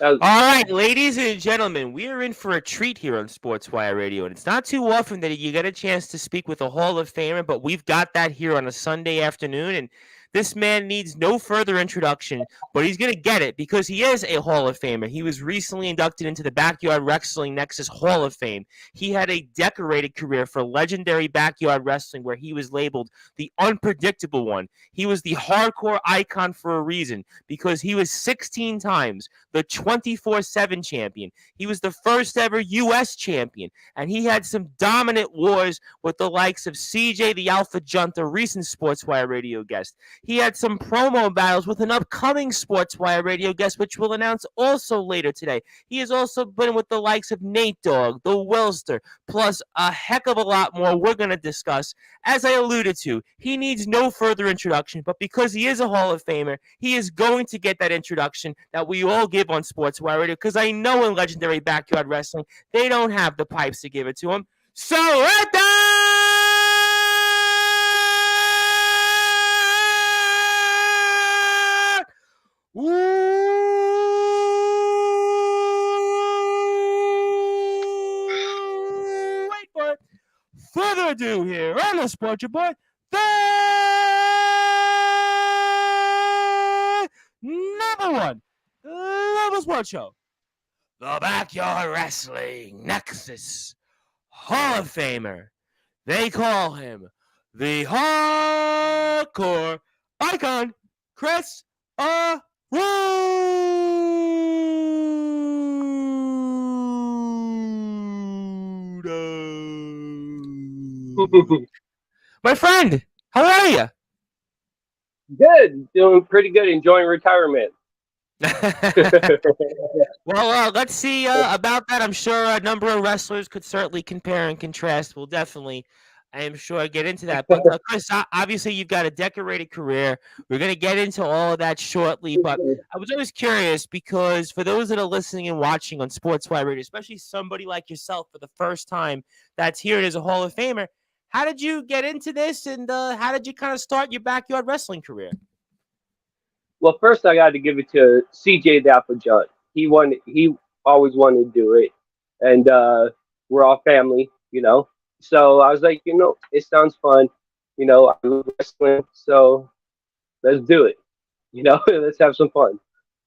That was, All right, ladies and gentlemen, we are in for a treat here on Sportswire Radio, and it's not too often that you get a chance to speak with a Hall of Famer, but we've got that here on a Sunday afternoon, and this man needs no further introduction, but he's going to get it because he is a Hall of Famer. He was recently inducted into the Backyard Wrestling Nexus Hall of Fame. He had a decorated career for legendary backyard wrestling where he was labeled the unpredictable one. He was the hardcore icon for a reason because he was 16 times the 24/7 champion. He was the first ever U.S. champion, and he had some dominant wars with the likes of CJ the Alpha Junt, a recent Sportswire Radio guest. He had some promo battles with an upcoming Sportswire Radio guest, which we'll announce also later today. He has also been with the likes of Nate Dogg, the Welster, plus a heck of a lot more we're going to discuss. As I alluded to, he needs no further introduction, but because he is a Hall of Famer, he is going to get that introduction that we all give on Sportswire Radio, because I know in legendary backyard wrestling, they don't have the pipes to give it to him. So, right there! Wait for it. Further ado here on the Sports Report, the number one level sports show, the Backyard Wrestling Nexus Hall of Famer. They call him the Hardcore Icon, Chris Arruda. My friend, how are you? good. Doing pretty good. Enjoying retirement. Well, let's see about that. I'm sure a number of wrestlers could certainly compare and contrast. We'll definitely, I am sure, get into that. But Chris, obviously, you've got a decorated career. We're going to get into all of that shortly. But I was always curious because for those that are listening and watching on Sportswire Radio, especially somebody like yourself for the first time that's here as a Hall of Famer, how did you get into this, and how did you kind of start your backyard wrestling career? Well, first I got to give it to CJ the Alpha Junt. He wanted. He always wanted to do it, and we're all family, So I was like, it sounds fun. I love wrestling, so let's do it. Let's have some fun,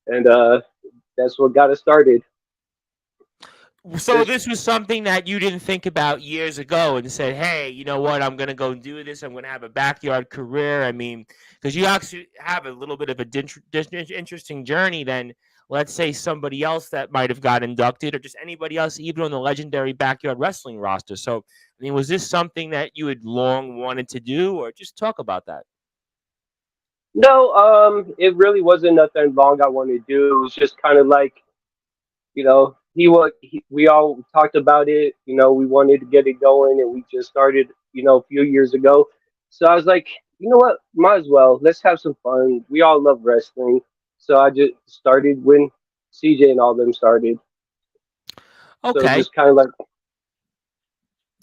and that's what got us started. So this was something that you didn't think about years ago and said, hey, you know what, I'm going to go do this. I'm going to have a backyard career. I mean, because you actually have a little bit of a interesting journey than, let's say, somebody else that might have got inducted or just anybody else, even on the legendary backyard wrestling roster. So, I mean, was this something that you had long wanted to do, or just talk about that? No, it really wasn't nothing long I wanted to do. It was just kind of like, we all talked about it. We wanted to get it going, and we just started, a few years ago. So I was like, you know what, might as well. Let's have some fun. We all love wrestling, so I just started when CJ and all them started. So Okay. just kind of like,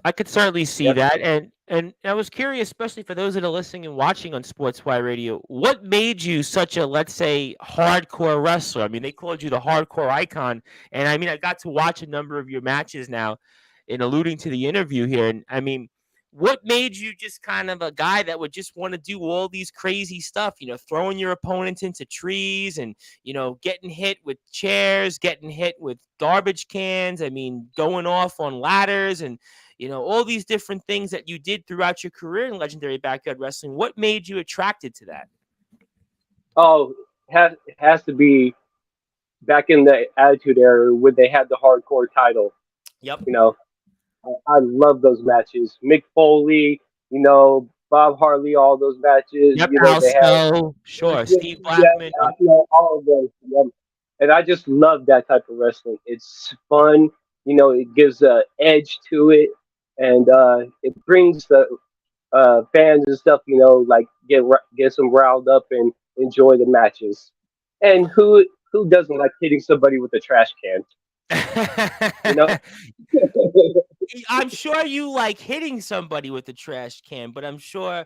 I could certainly see yeah. that, and I was curious, especially for those that are listening and watching on Sportswire Radio, what made you such a, let's say, hardcore wrestler? I mean, they called you the hardcore icon, and I mean, I got to watch a number of your matches now, in alluding to the interview here, and I mean, what made you just kind of a guy that would just want to do all these crazy stuff? Throwing your opponents into trees, and getting hit with chairs, getting hit with garbage cans. I mean, going off on ladders and all these different things that you did throughout your career in legendary backyard wrestling. What made you attracted to that? Oh, has to be back in the Attitude Era when they had the hardcore title. Yep. I love those matches. Mick Foley, Bob Harley, all those matches. Yep. They have Also, sure. Steve Blackman. all of them. Yep. And I just love that type of wrestling. It's fun. It gives a edge to it, and it brings the fans and stuff. Like get them riled up and enjoy the matches. And who doesn't like hitting somebody with a trash can? You know. I'm sure you like hitting somebody with a trash can, but I'm sure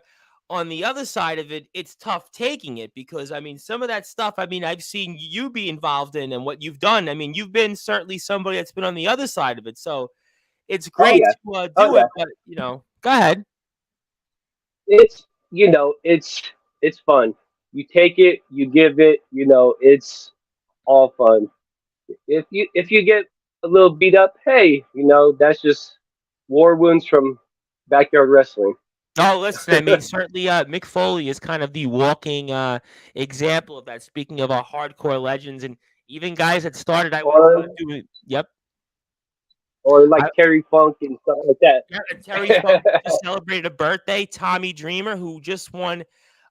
on the other side of it, it's tough taking it because I mean, some of that stuff, I mean, I've seen you be involved in and what you've done. I mean, you've been certainly somebody that's been on the other side of it. So it's Oh great yeah, to oh do yeah. it, but go ahead. It's it's fun. You take it, you give it. It's all fun. If you get a little beat up, hey, that's just war wounds from backyard wrestling. Oh, listen, I mean, certainly Mick Foley is kind of the walking example of that. Speaking of hardcore legends and even guys that started, I was or doing, yep. or like Terry Funk and stuff like Yeah, and Terry Funk that. just celebrated a birthday. Tommy Dreamer, who just won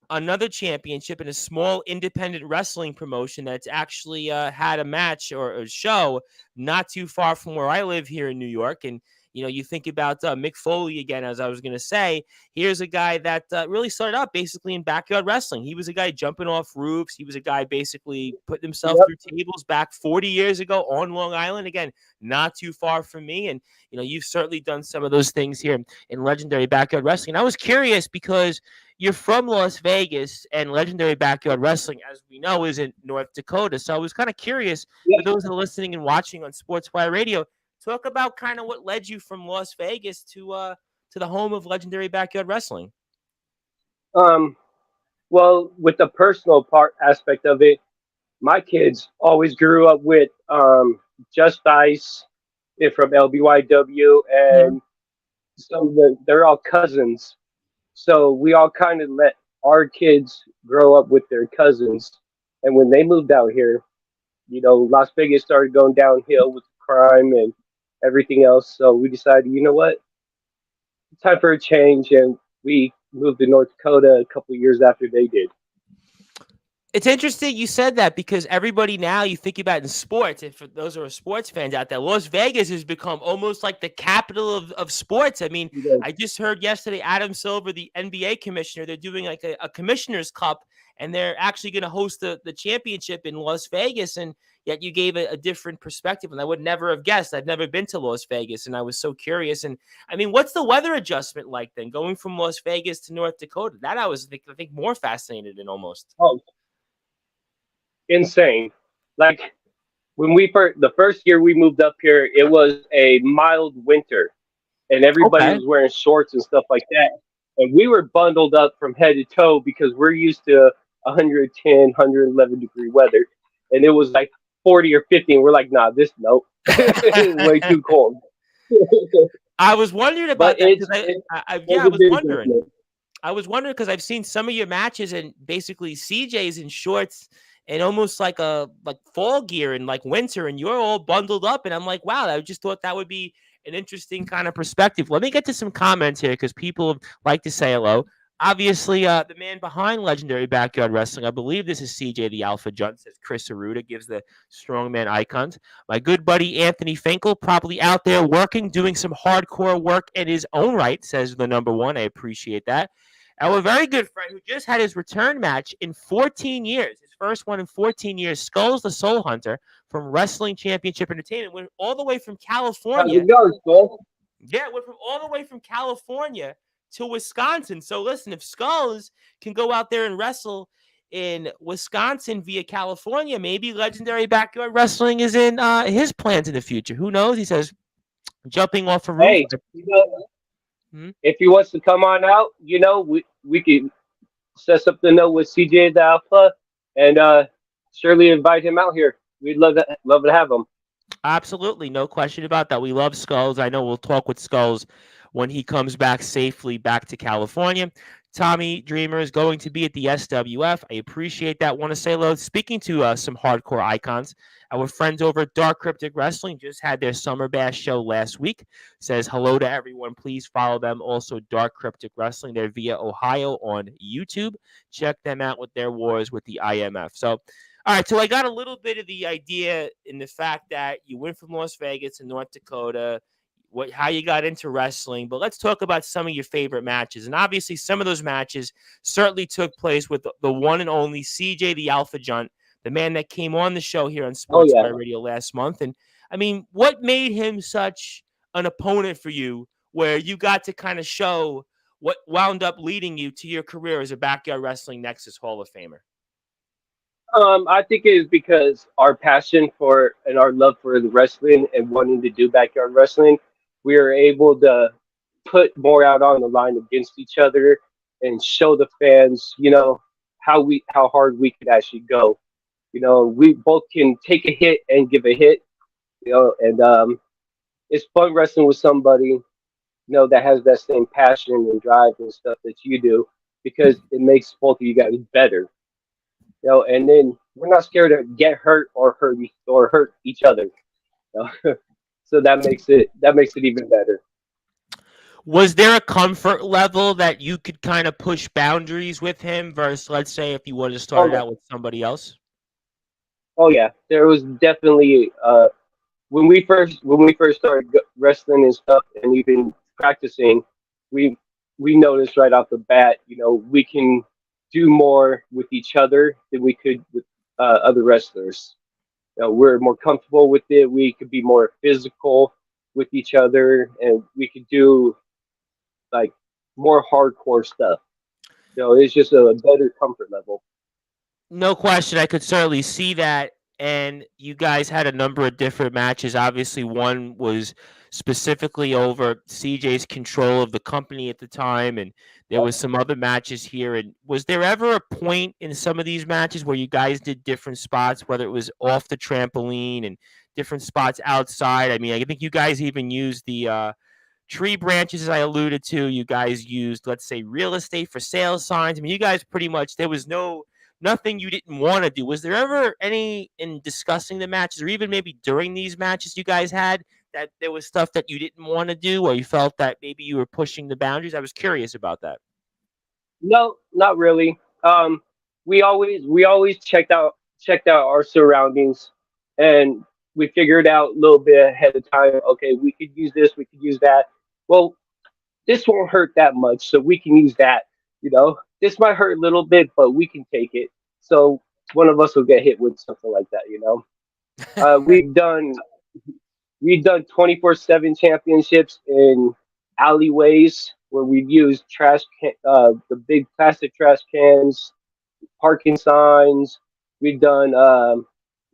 another championship in a small independent wrestling promotion that's actually had a match or a show not too far from where I live here in New York. And you think about Mick Foley again, as I was going to say. Here's a guy that really started out basically in backyard wrestling. He was a guy jumping off roofs. He was a guy basically putting himself Yep. through tables back 40 years ago on Long Island. Again, not too far from me. And you've certainly done some of those things here in legendary backyard wrestling. And I was curious because you're from Las Vegas, and legendary backyard wrestling, as we know, is in North Dakota. So I was kind of curious for Yep. those that are listening and watching on Sportswire Radio. Talk about kind of what led you from Las Vegas to the home of legendary backyard wrestling. Um. Well, with the personal part aspect of it, my kids always grew up with Just Ice from LBYW, Mhm. and they're all cousins. So we all kind of let our kids grow up with their cousins. And when they moved out here, Las Vegas started going downhill with crime and everything else. So we decided, you know what, it's time for a change, and we moved to North Dakota a couple of years after they did. It's interesting you said that because everybody now you think about in sports, and for those who are sports fans out there, Las Vegas has become almost like the capital of sports. I mean, I just heard yesterday Adam Silver, the NBA commissioner, they're doing like a commissioner's cup, and they're actually going to host the championship in Las Vegas. And yet you gave a different perspective, and I would never have guessed. I've never been to Las Vegas, and I was so curious. And I mean, what's the weather adjustment like then, going from Las Vegas to North Dakota? That I think more fascinated in almost. Oh, insane. Like when the first year we moved up here, it was a mild winter, and everybody Okay. was wearing shorts and stuff like that. And we were bundled up from head to toe because we're used to 110, 111-degree weather. And it was like 40 or 50. And we're like, nah, nope. Way too cold. I was wondering But about that because it was I a was big wondering. adjustment. I was wondering because I've seen some of your matches and basically CJ's in shorts and almost like a fall gear and like winter, and you're all bundled up. And I'm like, wow, I just thought that would be an interesting kind of perspective. Let me get to some comments here because people like to say hello. Obviously, the man behind legendary backyard wrestling, I believe this is CJ the Alpha Junt, says Chris Arruda, gives the strongman icons. My good buddy Anthony Finkel, probably out there working, doing some hardcore work in his own right, says the number one. I appreciate that. Our very good friend who just had his return match in 14 years, his first one in 14 years, Skulls the Soul Hunter from Wrestling Championship Entertainment, went all the way from How's California. it going, Skull? Yeah, went from all the way from California to Wisconsin. So listen, if Skulls can go out there and wrestle in Wisconsin via California, maybe legendary backyard wrestling is in his plans in the future. Who knows? He says jumping off a roof. Hey, Hmm? if he wants to come on out, we could set something up with CJ the Alpha, and surely invite him out here. We'd love to have him. Absolutely, no question about that. We love Skulls. I know we'll talk with Skulls when he comes back safely back to California. Tommy Dreamer is going to be at the SWF. I appreciate that. Want to say hello. Speaking to some hardcore icons, our friends over at Dark Cryptic Wrestling just had their Summer Bash show last week. Says hello to everyone. Please follow them. Also, Dark Cryptic Wrestling. They're via Ohio on YouTube. Check them out with their wars with the IMF. So, all right, so I got a little bit of the idea in the fact that you went from Las Vegas to North Dakota, how you got into wrestling, but let's talk about some of your favorite matches. And obviously, some of those matches certainly took place with the one and only CJ the Alpha Junt, the man that came on the show here on Oh yeah. Sportswire Radio last month. And I mean, what made him such an opponent for you, where you got to kind of show what wound up leading you to your career as a Backyard Wrestling Nexus Hall of Famer? I think it is because our passion for and our love for the wrestling and wanting to do backyard wrestling, we are able to put more out on the line against each other and show the fans, how hard we could actually go. We both can take a hit and give a hit, and it's fun wrestling with somebody, that has that same passion and drive and stuff that you do because it makes both of you guys better. And then we're not scared to get hurt or hurt each other. So that makes it even better. Was there a comfort level that you could kind of push boundaries with him versus, let's say, if you would have Oh started yeah, out with somebody else? oh yeah. There was definitely when we first started wrestling and stuff, and even practicing, we we noticed right off the bat, we can do more with each other than we could with other wrestlers. We're more comfortable with it. We could be more physical with each other, and we could do like more hardcore stuff. It's just a better comfort level. No question. I could certainly see that. And you guys had a number of different matches. Obviously, one was specifically over CJ's control of the company at the time, and there was some other matches here. And was there ever a point in some of these matches where you guys did different spots, whether it was off the trampoline and different spots outside? I mean, I think you guys even used the tree branches, as I alluded to. You guys used, let's say, real estate for sale signs. I mean, you guys pretty much, there was nothing you didn't want to do. Was there ever any, in discussing the matches, or even maybe during these matches you guys had, that there was stuff that you didn't want to do, or you felt that maybe you were pushing the boundaries? I was curious about that. No, not really. We always checked out our surroundings, and we figured out a little bit ahead of time. Okay, we could use this, we could use that. Well, this won't hurt that much, so we can use that. This might hurt a little bit, but we can take it. So one of us will get hit with something like that. Uh, we've done we've done 24/7 championships in alleyways where we've used the big plastic trash cans, parking signs. We've done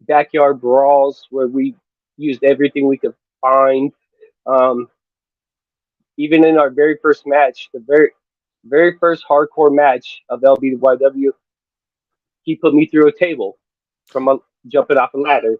backyard brawls where we used everything we could find. Um, Even in our very first match, the very first hardcore match of LBYW, he put me through a table from jumping off a ladder.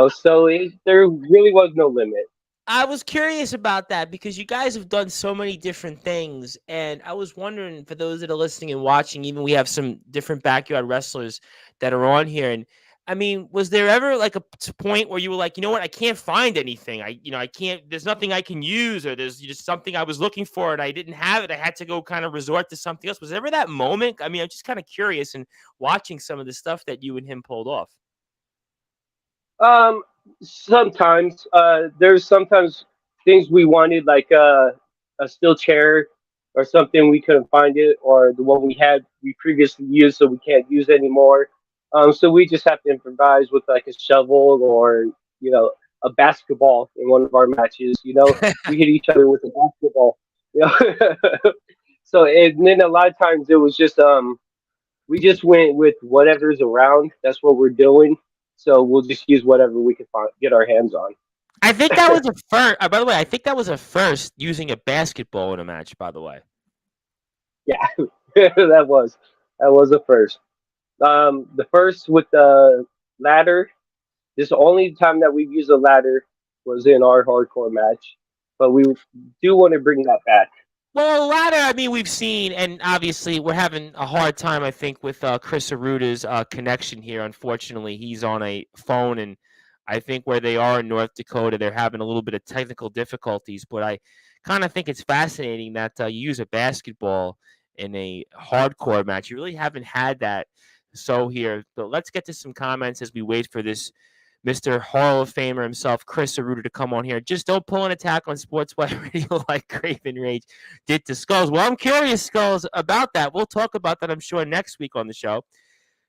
So there really was no limit. I was curious about that because you guys have done so many different things. And I was wondering, for those that are listening and watching, even we have some different backyard wrestlers that are on here. And I mean, was there ever like a point where you were like, you know what, I can't find anything. I can't, there's nothing I can use, or there's just something I was looking for and I didn't have it. I had to go kind of resort to something else. Was there ever that moment? I mean, I'm just kind of curious and watching some of the stuff that you and him pulled off. Um, Sometimes there's sometimes things we wanted, like a steel chair or something we couldn't find it, or the one we previously used, so we can't use anymore. So we just have to improvise with like a shovel or you know a basketball in one of our matches. We hit each other with a basketball. So and then a lot of times it was just we just went with whatever's around. That's what we're doing. So we'll just use whatever we can find, get our hands on. I think that was a first. By the way, I think that was a first using a basketball in a match. By the way, Yeah, that was the first. The first with the ladder. This is the only time that we've used a ladder was in our hardcore match, but we do want to bring that back. well, a ladder. I mean, we've seen, and obviously, we're having a hard time. I think with Chris Arruda's connection here. Unfortunately, he's on a phone, and I think where they are in North Dakota, they're having a little bit of technical difficulties. But I kind of think it's fascinating that you use a basketball in a hardcore match. You really haven't had that. So here, but let's get to some comments as we wait for this Mr. Hall of Famer himself, Chris Arruda, to come on here. Just don't pull an attack on Sportswire Radio like Craven Rage did to Skulls. Well, I'm curious, Skulls, about that. We'll talk about that, I'm sure, next week on the show.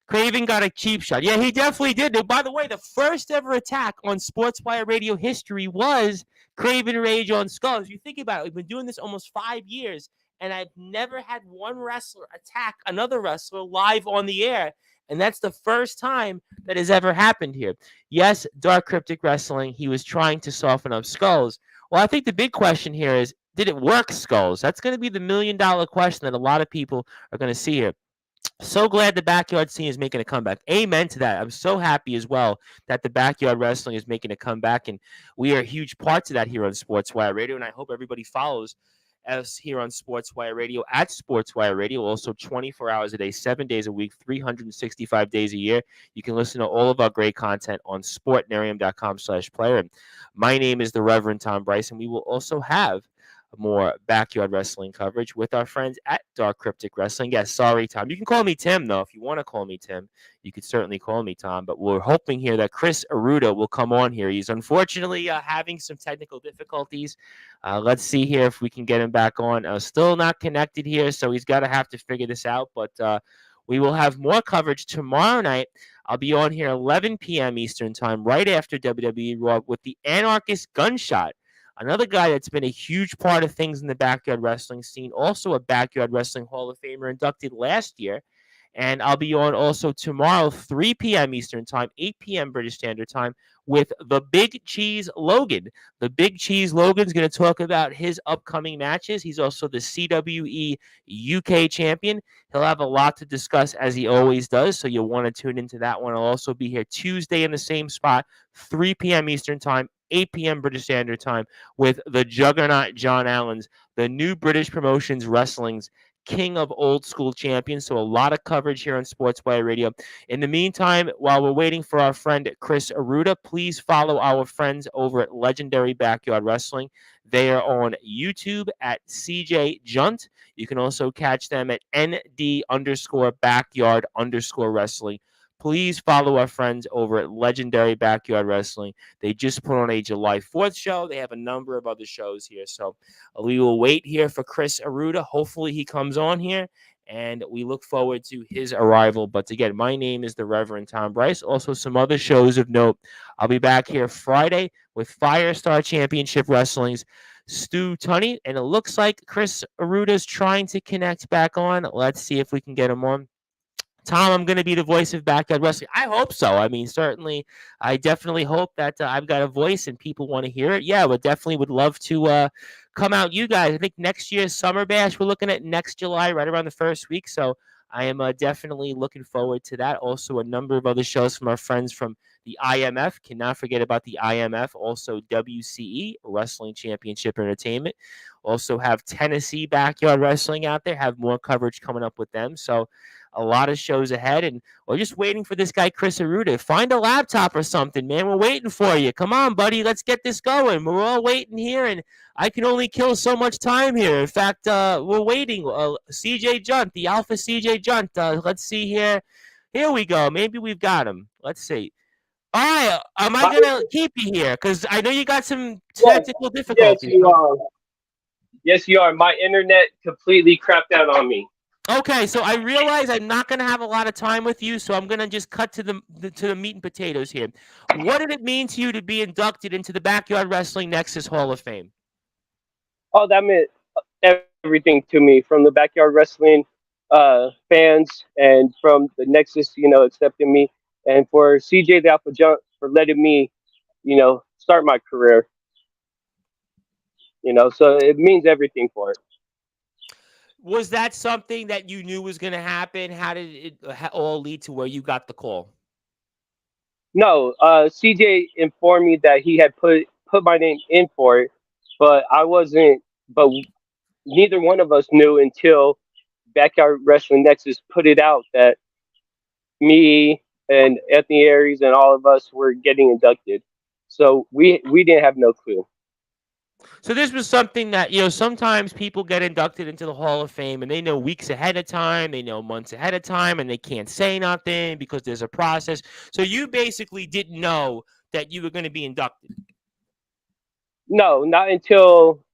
Craven got a cheap shot. Yeah, he definitely did. And by the way, the first ever attack on Sportswire Radio history was Craven Rage on Skulls. You think about it, we've been doing this almost 5 years, and I've never had one wrestler attack another wrestler live on the air. And that's the first time that has ever happened here. Yes, Dark Cryptic Wrestling, he was trying to soften up Skulls. Well, I think the big question here is, did it work, Skulls? That's going to be the $1,000,000 question that a lot of people are going to see here. So glad the backyard scene is making a comeback. Amen to that. I'm so happy as well that the backyard wrestling is making a comeback, and we are huge parts of that here on Sportswire Radio. And I hope everybody follows us here on Sportswire Radio at Sportswire Radio. Also, 24 hours a day, 7 days a week, 365 days a year. You can listen to all of our great content on sportnarium.com/player. And my name is the Reverend Tom Bryce, and we will also have more backyard wrestling coverage with our friends at Dark Cryptic Wrestling. Yes, sorry, Tom. You can call me Tim, though. If you want to call me Tim, you could certainly call me Tom. But we're hoping here that Chris Arruda will come on here. He's unfortunately having some technical difficulties. Let's see here if we can get him back on. Still not connected here, so he's got to have to figure this out. But we will have more coverage tomorrow night. I'll be on here 11 p.m. Eastern Time, right after WWE Raw, with the Anarchist Gunshot. Another guy that's been a huge part of things in the backyard wrestling scene, also a backyard wrestling Hall of Famer inducted last year. And I'll be on also tomorrow, 3 p.m. Eastern Time, 8 p.m. British Standard Time, with the Big Cheese Logan. The Big Cheese Logan's going to talk about his upcoming matches. He's also the CWE UK champion. He'll have a lot to discuss, as he always does, so you'll want to tune into that one. I'll also be here Tuesday in the same spot, 3 p.m. Eastern Time, 8 p.m. British Standard Time, with the Juggernaut John Allens, the new British Promotions Wrestling's king of old school champions. So a lot of coverage here on Sportswire Radio. In the meantime, while we're waiting for our friend Chris Arruda, please follow our friends over at Legendary Backyard Wrestling. They are on YouTube at CJ Junt. You can also catch them at ND_backyard_wrestling. Please follow our friends over at Legendary Backyard Wrestling. They just put on a July 4th show. They have a number of other shows here. So we will wait here for Chris Arruda. Hopefully he comes on here, and we look forward to his arrival. But again, my name is the Reverend Tom Bryce. Also, some other shows of note. I'll be back here Friday with Firestar Championship Wrestling's Stu Tunney, and it looks like Chris Arruda is trying to connect back on. Let's see if we can get him on. Tom, I'm going to be the voice of backyard wrestling. I hope so. I mean, certainly, I definitely hope that I've got a voice and people want to hear it. Yeah, we definitely would love to come out, you guys. I think next year's Summer Bash, we're looking at next July, right around the first week. So I am definitely looking forward to that. Also, a number of other shows from our friends from the IMF. Cannot forget about the IMF. Also, WCE, Wrestling Championship Entertainment. Also have Tennessee Backyard Wrestling out there. Have more coverage coming up with them. So a lot of shows ahead, and we're just waiting for this guy, Chris Arruda. Find a laptop or something, man. We're waiting for you. Come on, buddy. Let's get this going. We're all waiting here, and I can only kill so much time here. In fact, we're waiting. CJ Junt, the Alpha CJ Junt. Let's see here. Here we go. Maybe we've got him. Let's see. All right. Am I going to keep you here? Because I know you got some technical difficulties. Yes, you are. Yes, you are. My internet completely crapped out on me. Okay, so I realize I'm not going to have a lot of time with you, so I'm going to just cut to the meat and potatoes here. What did it mean to you to be inducted into the Backyard Wrestling Nexus Hall of Fame? Oh, that meant everything to me, from the backyard wrestling fans and from the Nexus, accepting me, and for CJ the Alpha Jump for letting me, start my career. So it means everything for it. Was that something that you knew was going to happen? How did it all lead to where you got the call? No, CJ informed me that he had put my name in for it, but I wasn't. But neither one of us knew until Backyard Wrestling Nexus put it out that me and Anthony Aries and all of us were getting inducted. So we didn't have no clue. So this was something that, sometimes people get inducted into the Hall of Fame and they know weeks ahead of time, they know months ahead of time, and they can't say nothing because there's a process. So you basically didn't know that you were going to be inducted. No, not until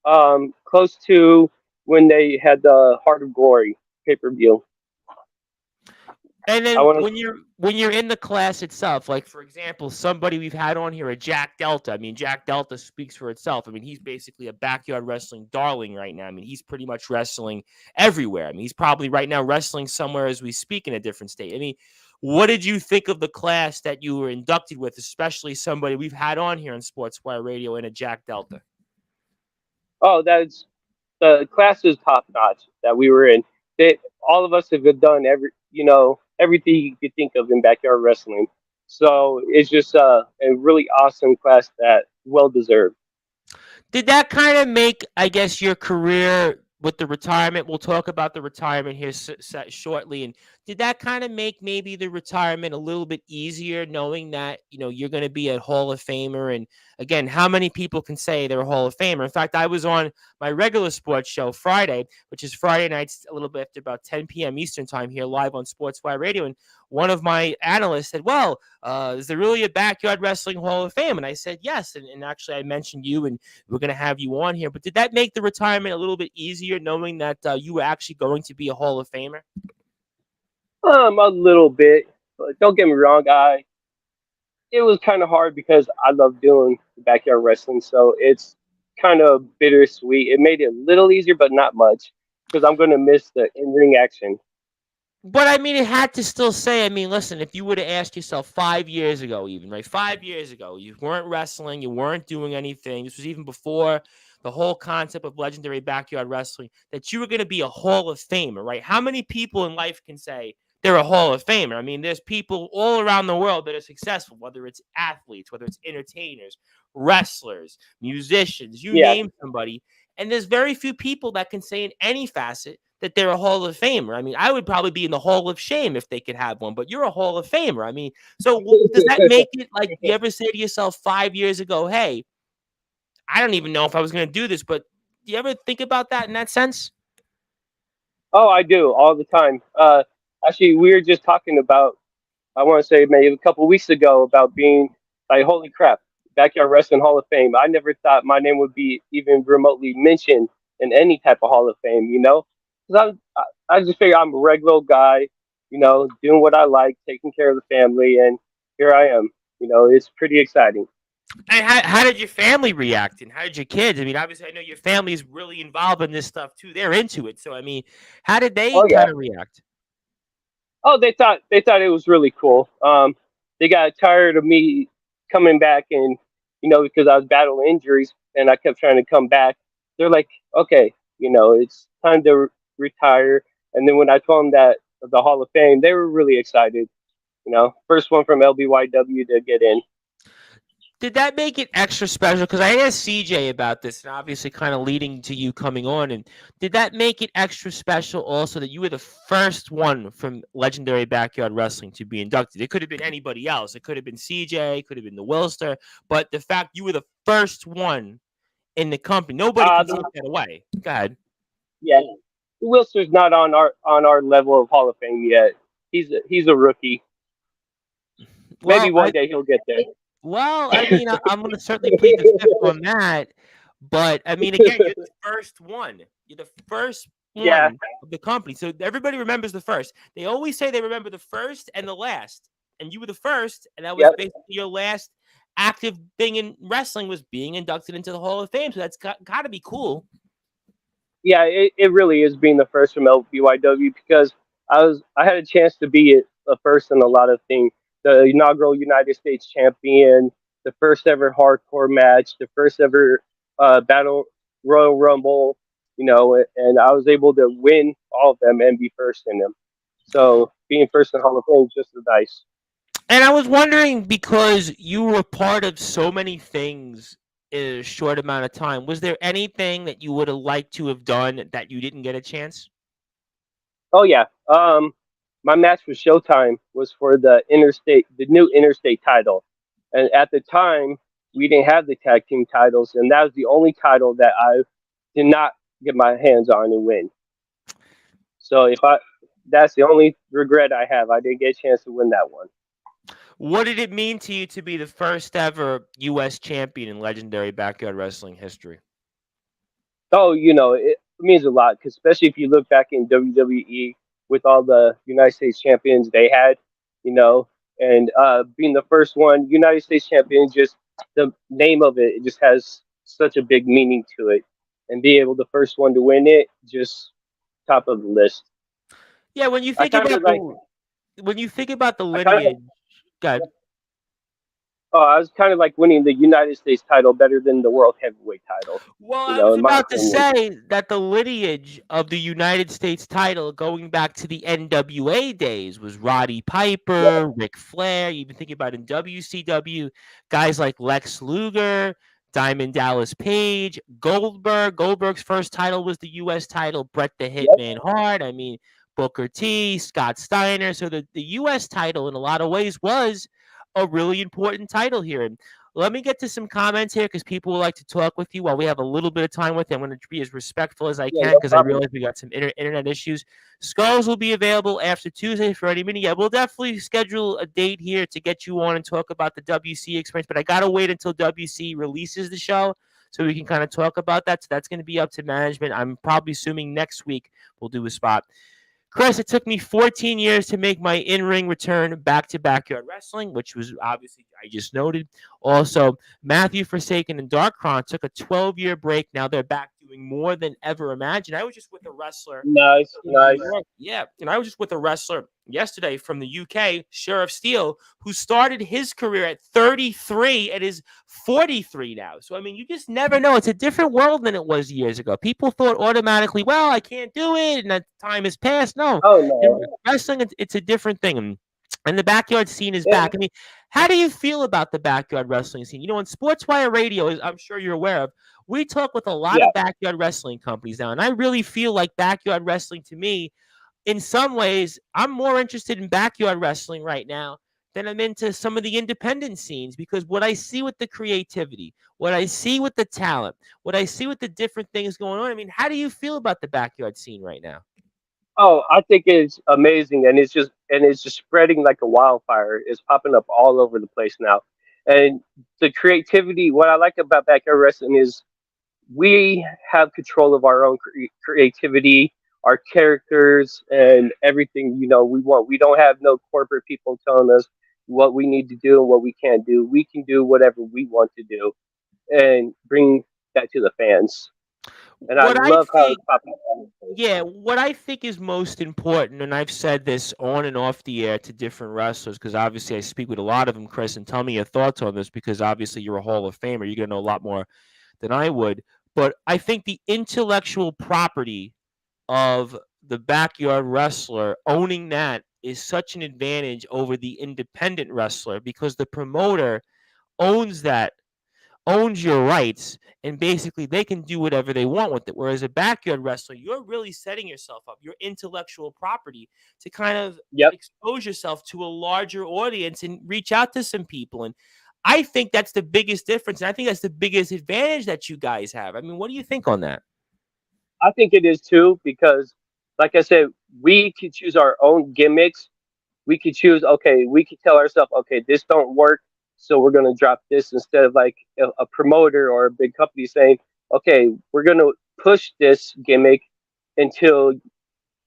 close to when they had the Heart of Glory pay-per-view. And I then want when you're in the class itself, like for example, somebody we've had on here, a Jack Delta. I mean, Jack Delta speaks for itself. I mean, he's basically a backyard wrestling darling right now. I mean, he's pretty much wrestling everywhere. I mean, he's probably right now wrestling somewhere as we speak in a different state. I mean, what did you think of the class that you were inducted with, especially somebody we've had on here on Sportswire Radio and a Jack Delta? oh, that's the class is top notch that we were in. They, all of us have done everything you could think of in backyard wrestling. So it's just a really awesome class that well deserved. Did that kind of make, I guess, your career with the retirement? We'll talk about the retirement here shortly. And did that kind of make maybe the retirement a little bit easier, knowing that you're going to be a Hall of Famer? And again, how many people can say they're a Hall of Famer? In fact, I was on my regular sports show Friday, which is Friday nights, a little bit after about 10 p.m. Eastern time here, live on Sportswire Radio. And one of my analysts said, "Well, is there really a backyard wrestling Hall of Fame?" And I said, "Yes." And actually, I mentioned you, and we're going to have you on here. But did that make the retirement a little bit easier, knowing that you were actually going to be a Hall of Famer? A little bit. But don't get me wrong, it was kind of hard because I love doing backyard wrestling, so it's kind of bittersweet. It made it a little easier, but not much because I'm going to miss the in ring action. But I mean, it had to still say, I mean, listen, if you would have asked yourself 5 years ago, even, right? 5 years ago, you weren't wrestling, you weren't doing anything. This was even before the whole concept of legendary backyard wrestling, that you were going to be a Hall of Famer, right? How many people in life can say they're a Hall of Famer? I mean, there's people all around the world that are successful, whether it's athletes, whether it's entertainers, wrestlers, musicians, you Yeah, name somebody. And there's very few people that can say in any facet that they're a Hall of Famer. I mean, I would probably be in the Hall of Shame if they could have one, but you're a Hall of Famer. I mean, so does that make it like you ever say to yourself 5 years ago, hey, I don't even know if I was going to do this, but do you ever think about that in that sense? oh, I do all the time. Actually, we were just talking about, I want to say maybe a couple weeks ago about being like, holy crap, Backyard Wrestling Hall of Fame. I never thought my name would be even remotely mentioned in any type of Hall of Fame, you know? Because I just figure I'm a regular guy, doing what I like, taking care of the family, and here I am. It's pretty exciting. And how did your family react? And how did your kids? I mean, obviously, I know your family is really involved in this stuff too. They're into it. So, I mean, how did they Oh, yeah. kind of react? Oh, they thought it was really cool. They got tired of me coming back, and because I was battling injuries and I kept trying to come back. They're like, okay, it's time to retire. And then when I told them that the Hall of Fame, they were really excited. First one from LBYW to get in. Did that make it extra special? Because I asked CJ about this, and obviously, kind of leading to you coming on. And did that make it extra special also that you were the first one from Legendary Backyard Wrestling to be inducted? It could have been anybody else. It could have been CJ, could have been the Wilster, but the fact you were the first one in the company, nobody can take that away. Go ahead. Yeah, Wilster's not on our level of Hall of Fame yet. He's a rookie. Maybe Well, one day he'll get there. I mean, I'm going to certainly plead the fifth on that. But I mean, again, you're the first one. You're the first Yeah, one of the company. So everybody remembers the first. They always say they remember the first and the last. And you were the first, and that was yep. basically your last active thing in wrestling was being inducted into the Hall of Fame. So that's got to be cool. Yeah, it really is being the first from LBYW because I had a chance to be the first in a lot of things. The inaugural United States champion, the first ever hardcore match, the first ever battle Royal Rumble, and I was able to win all of them and be first in them. So being first in Hall of Fame is just as nice. And I was wondering, because you were part of so many things in a short amount of time, was there anything that you would have liked to have done that you didn't get a chance? Oh yeah. My match with Showtime was for the new interstate title, and at the time we didn't have the tag team titles, and that was the only title that I did not get my hands on and win. So that's the only regret I have. I didn't get a chance to win that one. What did it mean to you to be the first ever U.S. champion in legendary backyard wrestling history? Oh, it means a lot, 'cause especially if you look back in WWE with all the United States champions they had, you know, and being the first one, United States champion, just the name of it, it just has such a big meaning to it, and being able the first one to win it, just top of the list. Yeah, when you I think kind about of like, the I kind of, lineage, God, oh, I was kind of like winning the United States title better than the world heavyweight title, well, you I know, was in my about to opinion. say that the lineage of the United States title going back to the NWA days was Roddy Yeah, Piper, Ric Flair. You even think about in WCW, guys like Lex Luger, Diamond Dallas Page, Goldberg. Goldberg's first title was the U.S. title. Bret the yep. Hitman Hart. I mean, Booker T, Scott Steiner. So the U.S. title in a lot of ways was a really important title here. And let me get to some comments here because people would like to talk with you while we have a little bit of time with you. I'm going to be as respectful as I Yeah, can no because I problem. realize we got some internet issues. Skulls will be available after Tuesday for any minute. Yeah, we'll definitely schedule a date here to get you on and talk about the WC experience, but I got to wait until WC releases the show so we can kind of talk about that. So that's going to be up to management. I'm probably assuming next week we'll do a spot. Chris, it took me 14 years to make my in-ring return back to backyard wrestling, which was obviously I just noted. Also, Matthew Forsaken and Darkron took a 12-year break. Now they're back doing more than ever imagined. I was just with a wrestler Nice, in New nice. York. Yeah, and I was just with a wrestler yesterday from the UK, Sheriff Steele, who started his career at 33 and is 43 now. So I mean, you just never know. It's a different world than it was years ago. People thought automatically, well, I can't do it, and that time has passed. No, Oh in no. wrestling, it's a different thing. And the backyard scene is Yeah, back. I mean, how do you feel about the backyard wrestling scene? You know, in Sportswire Radio, as I'm sure you're aware of, we talk with a lot yeah. of backyard wrestling companies now, and I really feel like backyard wrestling to me, in some ways, I'm more interested in backyard wrestling right now than I'm into some of the independent scenes because what I see with the creativity, what I see with the talent, what I see with the different things going on. I mean, how do you feel about the backyard scene right now? Oh, I think it's amazing, and it's just spreading like a wildfire. It's popping up all over the place now, and the creativity. What I like about backyard wrestling is we have control of our own creativity, our characters, and everything. You know, we want. We don't have no corporate people telling us what we need to do and what we can't do. We can do whatever we want to do, and bring that to the fans. And I What I love how it's think popping up. Yeah, what I think is most important, and I've said this on and off the air to different wrestlers, because obviously I speak with a lot of them, Chris, and tell me your thoughts on this, because obviously you're a Hall of Famer. You're going to know a lot more than I would. But I think the intellectual property of the backyard wrestler, owning that is such an advantage over the independent wrestler because the promoter owns that owns your rights and basically they can do whatever they want with it. Whereas a backyard wrestler, you're really setting yourself up, your intellectual property to kind of Yep. expose yourself to a larger audience and reach out to some people. And I think that's the biggest difference. And I think that's the biggest advantage that you guys have. I mean, what do you think on that? I think it is too because, like I said, we could choose our own gimmicks. We could choose. Okay, we could tell ourselves, okay, this don't work, so we're gonna drop this instead of like a promoter or a big company saying, okay, we're gonna push this gimmick until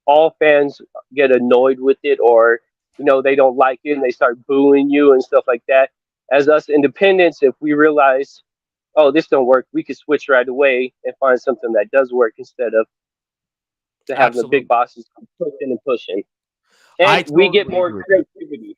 all fans get annoyed with it or they don't like it and they start booing you and stuff like that. As us independents, if we realize, oh, this don't work, we could switch right away and find something that does work instead of to having the big Absolutely. bosses pushing and pushing. And I we get totally more agree with that. creativity.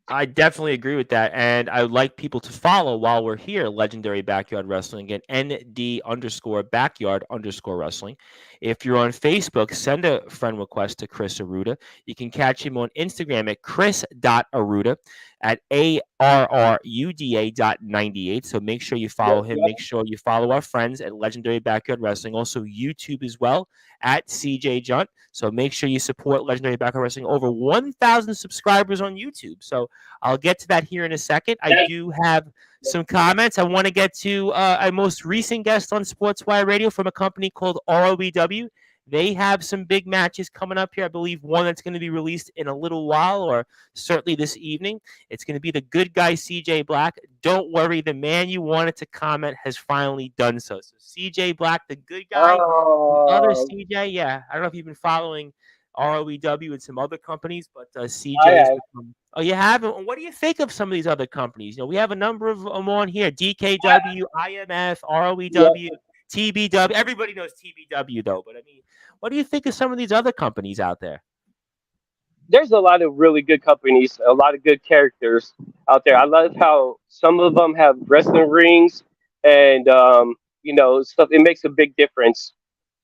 I definitely agree with that. And I would like people to follow while we're here, Legendary Backyard Wrestling at ND underscore backyard underscore wrestling. If you're on Facebook, send a friend request to Chris Arruda. You can catch him on Instagram at chris.arruda at ARRUDA.98. So make sure you Yep, follow him. yep. Make sure you follow our friends at Legendary Backyard Wrestling. Also YouTube as well at CJ Junt. So make sure you support Legendary Backyard Wrestling. Over 1,000 subscribers on YouTube. So I'll get to that here in a second. I That, do have some comments. I want to get to a most recent guest on Sportswire Radio from a company called ROBW. They have some big matches coming up here. I believe one that's going to be released in a little while, or certainly this evening. It's going to be the good guy CJ Black. Don't worry, the man you wanted to comment has finally done so. So CJ Black, the good guy, the other oh, CJ, yeah. I don't know if you've been following ROEW and some other companies, but I CJ has have. become. Oh, you have? And what do you think of some of these other companies? We have a number of them on here: I, DKW, IMF, yeah, ROEW, TBW. Everybody knows TBW though, but I mean, what do you think of some of these other companies out there? there's a lot of really good companies, a lot of good characters out there. I love how some of them have wrestling rings and stuff. It makes a big difference.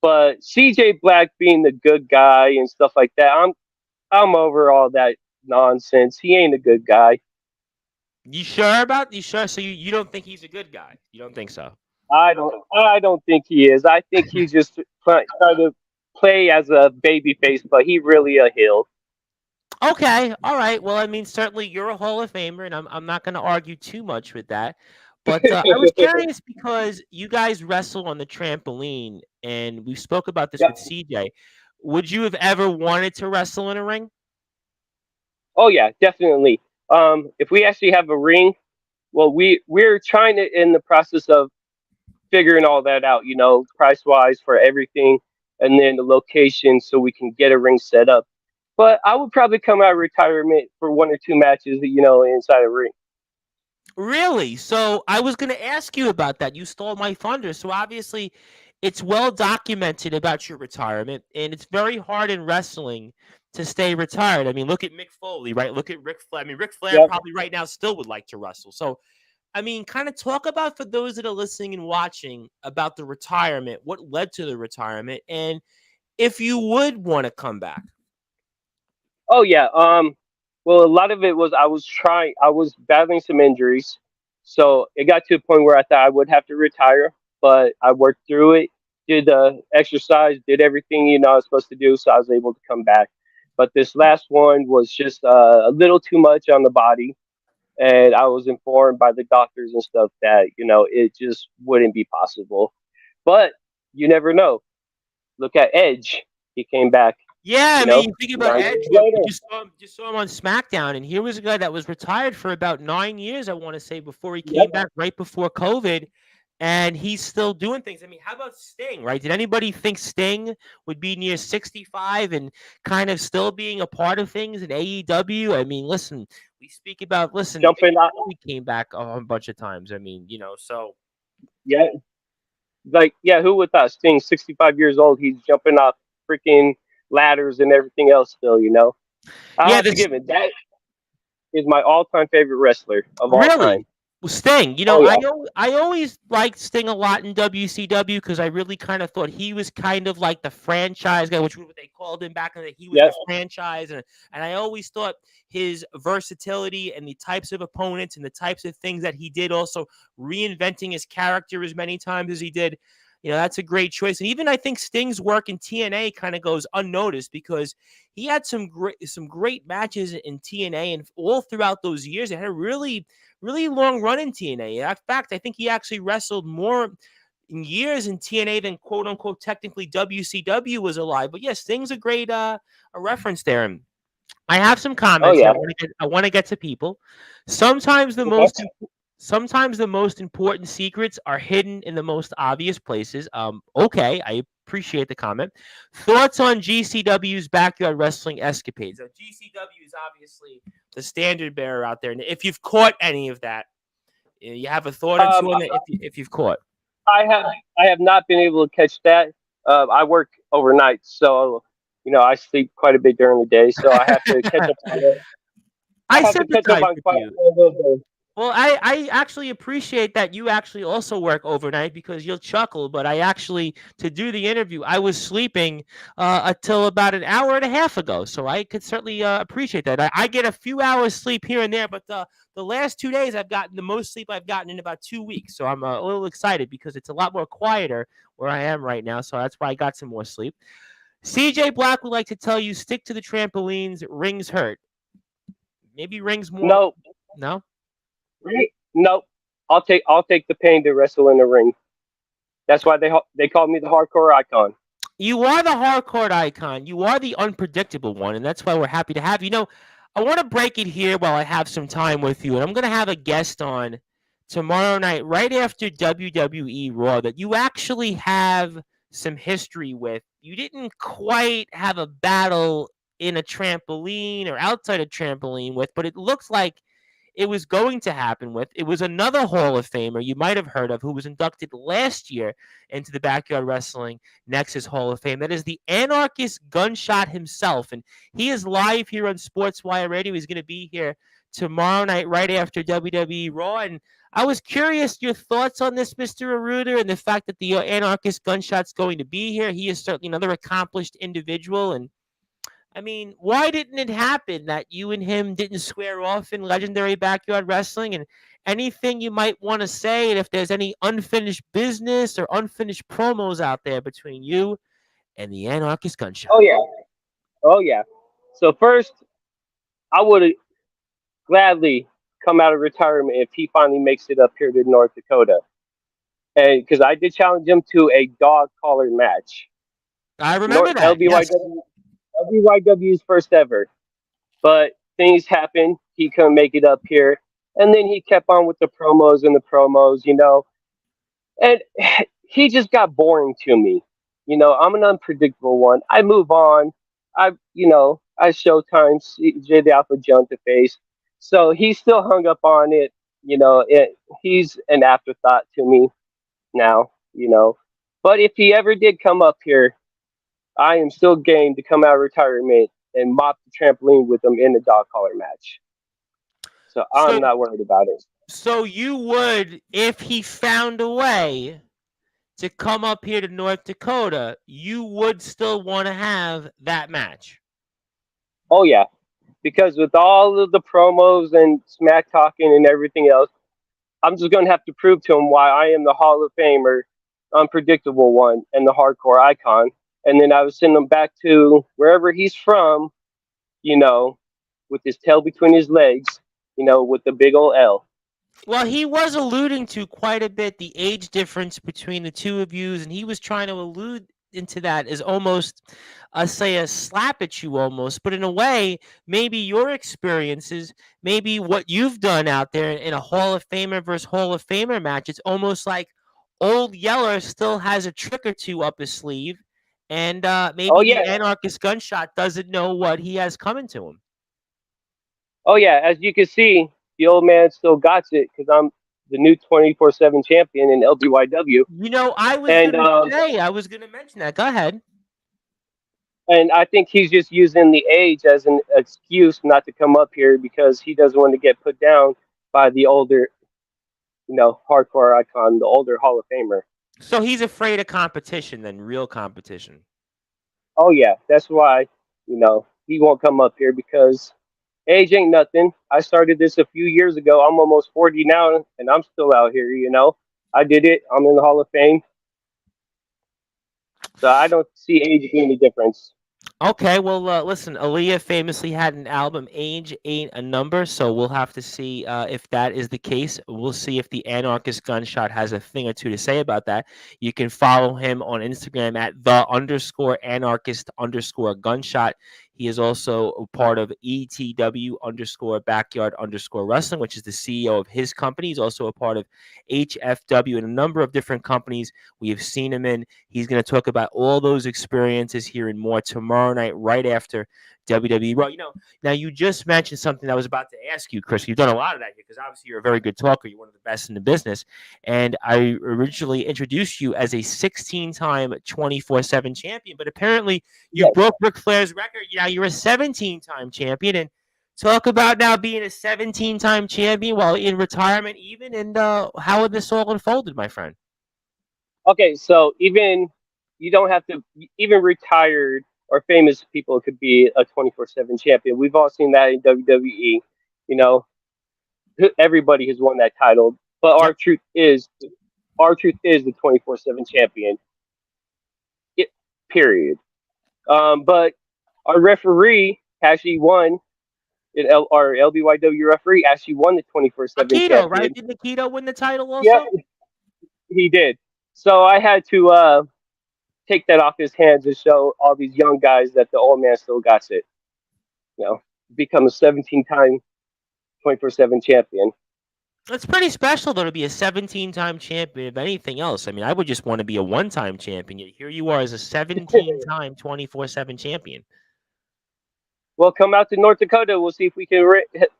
But CJ Black being the good guy and stuff like that, I'm over all that nonsense. He ain't a good guy. You sure about? You sure? So you don't think he's a good guy? You don't think so? I don't think he is. I think he's just trying to play as a baby face, but he really a heel. Okay, all right. Well, I mean, certainly you're a Hall of Famer, and I'm not going to argue too much with that. But I was curious because you guys wrestle on the trampoline, and we spoke about this with Yep. CJ. Would you have ever wanted to wrestle in a ring? Oh yeah, definitely. If we actually have a ring, well, we're trying to in the process of figuring all that out. Price wise for everything, and then the location, so we can get a ring set up. But I would probably come out of retirement for one or two matches, inside a ring. Really? So I was going to ask you about that. You stole my thunder. So obviously, it's well documented about your retirement, and it's very hard in wrestling to stay retired. I mean, look at Mick Foley, right? Look at Ric Flair. I mean, Ric Flair Yep. probably right now still would like to wrestle. So, I mean, kind of talk about for those that are listening and watching about the retirement, what led to the retirement, and if you would want to come back. Oh yeah. Well, a lot of it was I was battling some injuries, so it got to a point where I thought I would have to retire, but I worked through it, did the exercise, did everything I was supposed to do, so I was able to come back. But this last one was just a little too much on the body, and I was informed by the doctors and stuff that it just wouldn't be possible. But you never know. Look at Edge; he came back. Yeah, I You mean, know, you think about 9 years Edge. We later. just saw him on SmackDown, and here was a guy that was retired for about 9 years, I want to say, before he came Yep. back right before COVID, and he's still doing things. I mean, how about Sting, right? Did anybody think Sting would be near 65 and kind of still being a part of things in AEW? I mean, listen, we speak about, listen, Mick Jumping out. Foley came back a bunch of times. I mean, so. Yeah, like yeah, who would thought Sting, 65 years old, he's jumping off freaking ladders and everything else still. I Yeah, have to this give it. That is my all-time favorite wrestler of all time. really. Well, Sting, Oh yeah, I always liked Sting a lot in WCW because I really kind of thought he was kind of like the franchise guy, which was what they called him back in the day. He was yeah, the franchise, and I always thought his versatility and the types of opponents and the types of things that he did, also reinventing his character as many times as he did. That's a great choice. And even I think Sting's work in TNA kind of goes unnoticed because he had some great matches in TNA, and all throughout those years, it had a really long run in TNA. In fact, I think he actually wrestled more in years in TNA than quote unquote technically WCW was alive. But yes, Sting's a great a reference there. And I have some oh comments, and yeah. I want to get to people. Sometimes the Okay. most Sometimes the most important secrets are hidden in the most obvious places. Okay, I appreciate the comment. Thoughts on GCW's backyard wrestling escapades? Now, GCW is obviously the standard bearer out there, and if you've caught any of that, you have a thought or Um, two on that. If you've caught, I have not been able to catch that. I work overnight, so I sleep quite a bit during the day, so I have to catch up on it. I I have to catch up sympathize on with quite you. a little bit. Well, I actually appreciate that you actually also work overnight because you'll chuckle, but I actually, to do the interview, I was sleeping until about an hour and a half ago. So I could certainly appreciate that. I get a few hours sleep here and there, but the last 2 days I've gotten the most sleep I've gotten in about 2 weeks. So I'm a little excited because it's a lot more quieter where I am right now. So that's why I got some more sleep. CJ Black would like to tell you stick to the trampolines. Rings hurt. Maybe rings more. No, No? right? No. I'll take the pain to wrestle in the ring. That's why they call me the hardcore icon. You are the hardcore icon. You are the unpredictable one, and that's why we're happy to have you. I want to break it here while I have some time with you, and I'm going to have a guest on tomorrow night, right after WWE Raw, that you actually have some history with. you didn't quite have a battle in a trampoline or outside a trampoline with, but it looks like it was going to happen with. It was another Hall of Famer you might have heard of who was inducted last year into the Backyard Wrestling Nexus Hall of Fame. That is the Anarchist Gunshot himself. And he is live here on Sportswire Radio. He's going to be here tomorrow night right after WWE Raw. And I was curious your thoughts on this, Mr. Arruda, and the fact that the Anarchist Gunshot's going to be here. He is certainly another accomplished individual. And I mean, why didn't it happen that you and him didn't square off in legendary Backyard Wrestling? And anything you might want to say, and if there's any unfinished business or unfinished promos out there between you and the Anarchist Gunshot? Oh yeah, oh yeah. So first, I would gladly come out of retirement if he finally makes it up here to North Dakota, and because I did challenge him to a dog collar match. I remember that. LBYW, Yes. LBYW's first ever, but things happened. He couldn't make it up here, and then he kept on with the promos and the promos, and he just got boring to me. I'm an unpredictable one. I move on. I Showtime CJ the Alpha John to face, so he's still hung up on it. He's an afterthought to me now. But if he ever did come up here, I am still game to come out of retirement and mop the trampoline with him in the dog collar match. So I'm So, not worried about it. so you would, if he found a way to come up here to North Dakota, you would still want to have that match. Oh yeah, because with all of the promos and smack talking and everything else, I'm just gonna have to prove to him why I am the Hall of Famer, unpredictable one, and the hardcore icon. And then I would send him back to wherever he's from, you know, with his tail between his legs, with the big old L. Well, he was alluding to quite a bit the age difference between the two of you, and he was trying to allude into that as almost, say, a slap at you almost. But in a way, maybe your experiences, maybe what you've done out there in a Hall of Famer versus Hall of Famer match, it's almost like Old Yeller still has a trick or two up his sleeve, and Oh maybe the yeah, Anarchist Gunshot doesn't know what he has coming to him. oh yeah. As you can see, the old man still got it because I'm the new 24/7 champion in LBYW, I was and gonna say, I was gonna mention that. Go ahead. and I think he's just using the age as an excuse not to come up here because he doesn't want to get put down by the older, hardcore icon, the older Hall of Famer. So he's afraid of competition than real competition. Oh yeah, that's why, he won't come up here because age ain't nothing. I started this a few years ago. I'm almost 40 now, and I'm still out here. I did it. I'm in the Hall of Fame, so I don't see age being a difference. Okay, well, listen, Aaliyah famously had an album, Age Ain't a Number, so we'll have to see if that is the case. We'll see if the Anarchist Gunshot has a thing or two to say about that. You can follow him on Instagram at _Anarchist_Gunshot. He is also a part of ETW_Backyard_Wrestling, which is the CEO of his company. He's also a part of HFW and a number of different companies we have seen him in. He's going to talk about all those experiences here and more tomorrow night, right after WWE. Well, now you just mentioned something I was about to ask you, Chris. You've done a lot of that here because obviously you're a very good talker. You're one of the best in the business. And I originally introduced you as a 16-time 24/7 champion, but apparently you broke Ric Flair's record. Now you're a 17-time champion. And talk about now being a 17-time champion while in retirement even, and how this all unfolded, my friend. Okay, so even you don't have to even retired or famous people could be a 24/7 champion. We've all seen that in WWE. You know, everybody has won that title, but Yep. our truth is the 24/7 champion. Period. But our referee actually won. Our LBYW referee actually won the 24/7 Akito, champion. right? Did Akito win the title also? Yeah, he did. So I had to take that off his hands and show all these young guys that the old man still got it. Become a 17-time 24/7 champion. It's pretty special though to be a 17-time champion. If anything else, I mean, I would just want to be a one-time champion. Yet here you are as a 17-time 24/7 champion. Well, come out to North Dakota. We'll see if we can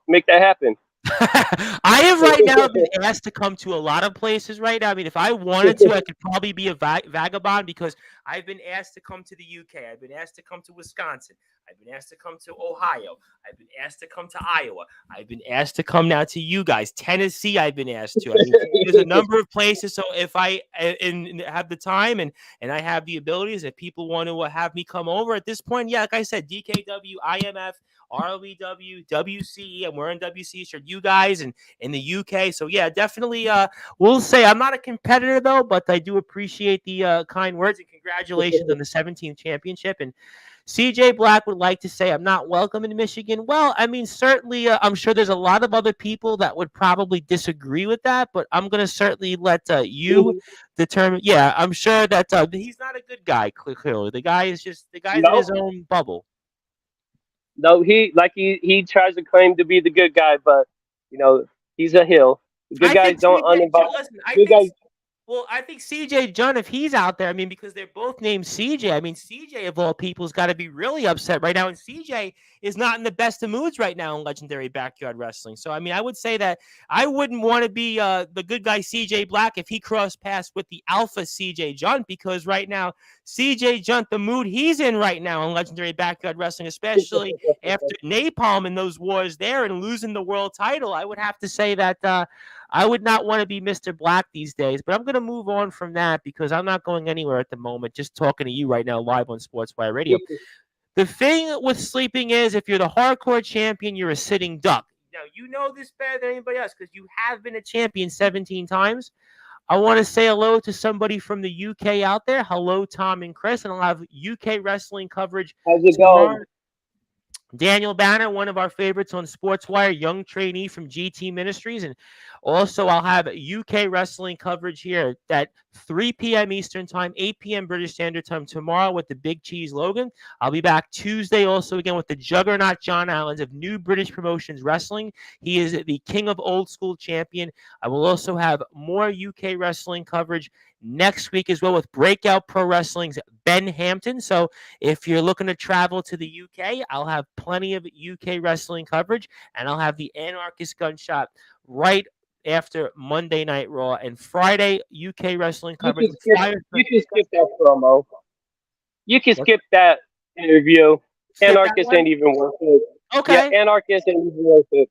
make that happen. I have right now been asked to come to a lot of places right now. I mean, if I wanted to, I could probably be a vagabond because I've been asked to come to the UK. I've been asked to come to Wisconsin. I've been asked to come to Ohio. I've been asked to come to Iowa. I've been asked to come now to you guys. Tennessee, I've been asked to. I mean, there's a number of places. So if I and have the time and I have the abilities, if people want to have me come over at this point, yeah, like I said, DKW, IMF, RLEW, WCE, I'm wearing WCE shirt, you guys, and in the UK. So yeah, definitely. We'll say I'm not a competitor though, but I do appreciate the kind words and congratulations on the 17th championship. And CJ Black would like to say I'm not welcome in Michigan. Well, I mean, certainly, I'm sure there's a lot of other people that would probably disagree with that, but I'm going to certainly let you determine. Yeah, I'm sure that he's not a good guy, clearly. The guy's in No, his own bubble. no, he tries to claim to be the good guy, but you know he's a hill. The good I guys think don't CJ. uninvite. Listen, Good guys. well, I think CJ John, if he's out there, I mean, because they're both named CJ, I mean, CJ of all people has got to be really upset right now. And CJ is not in the best of moods right now in legendary backyard wrestling. So, I mean, I would say that I wouldn't want to be the good guy CJ Black if he crossed paths with the alpha CJ Junt, because right now, CJ Junt, the mood he's in right now in legendary backyard wrestling, especially after Napalm and those wars there and losing the world title, I would have to say that. I would not want to be Mr. Black these days, but I'm going to move on from that because I'm not going anywhere at the moment. Just talking to you right now live on Sportswire Radio. The thing with sleeping is if you're the hardcore champion, you're a sitting duck. Now, you know this better than anybody else because you have been a champion 17 times. I want to say hello to somebody from the UK out there. Hello, Tom and Chris, and I'll have UK wrestling coverage How's it tomorrow. going? Daniel Banner, one of our favorites on Sportswire, young trainee from GT Ministries. And also, I'll have UK wrestling coverage here at 3 p.m. Eastern Time, 8 p.m. British Standard Time tomorrow with the Big Cheese Logan. I'll be back Tuesday also again with the Juggernaut John Allens of New British Promotions Wrestling. He is the king of old school champion. I will also have more UK wrestling coverage next week as well with Breakout Pro Wrestling's Ben Hampton. So if you're looking to travel to the UK, I'll have plenty of UK wrestling coverage, and I'll have the Anarchist Gunshot right after Monday Night Raw and Friday UK wrestling coverage with Fire. You can skip that promo. You can What? skip that interview. Skip that Anarchist one? ain't even worth it. Yeah, Okay. Anarchist ain't even worth it.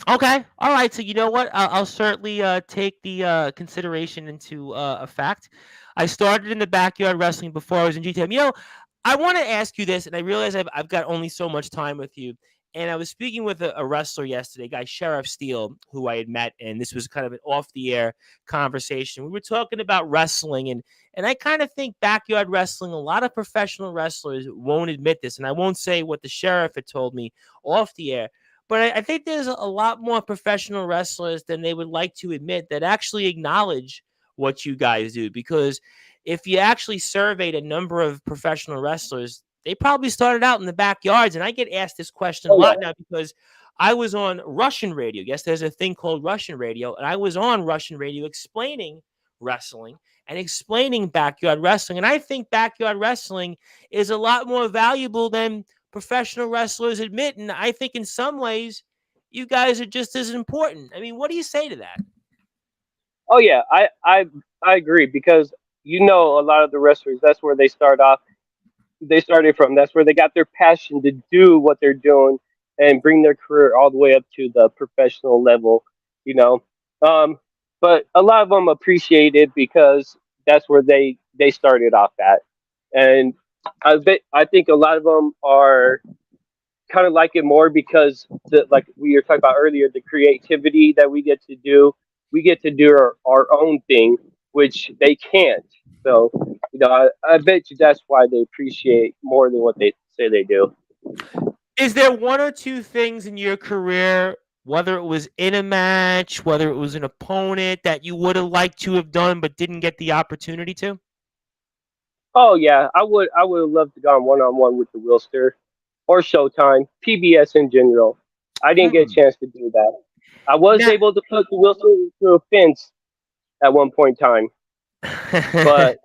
Okay. All right. So you know what? I'll certainly take the consideration into a fact. I started in the backyard wrestling before I was in GTM. You know, I want to ask you this, and I realize I've got only so much time with you. And I was speaking with a wrestler yesterday, guy Sheriff Steele, who I had met, and this was kind of an off-the-air conversation. We were talking about wrestling, and I kind of think backyard wrestling. A lot of professional wrestlers won't admit this, and I won't say what the sheriff had told me off the air. But I think there's a lot more professional wrestlers than they would like to admit that actually acknowledge what you guys do. Because if you actually surveyed a number of professional wrestlers, they probably started out in the backyards. And I get asked this question a Oh yeah. lot now because I was on Russian radio. Yes, there's a thing called Russian radio. And I was on Russian radio explaining wrestling and explaining backyard wrestling. And I think backyard wrestling is a lot more valuable than professional wrestlers admit. And I think in some ways, you guys are just as important. I mean, what do you say to that? Oh yeah. I agree because you know a lot of the wrestlers. That's where they start off. They started from. That's where they got their passion to do what they're doing and bring their career all the way up to the professional level. You know, um, but a lot of them appreciate it because that's where they started off at, and I think a lot of them are kind of like it more because like we were talking about earlier, the creativity that we get to do our own thing, which they can't. So, you know, I bet you that's why they appreciate more than what they say they do. Is there one or two things in your career, whether it was in a match, whether it was an opponent, that you would have liked to have done but didn't get the opportunity to? Oh yeah, I would have loved to go on one with the Wilster or Showtime, PBS in general. I didn't get a Hmm. chance to do that. I was Now, able to put the Wilson through a fence at one point in time, but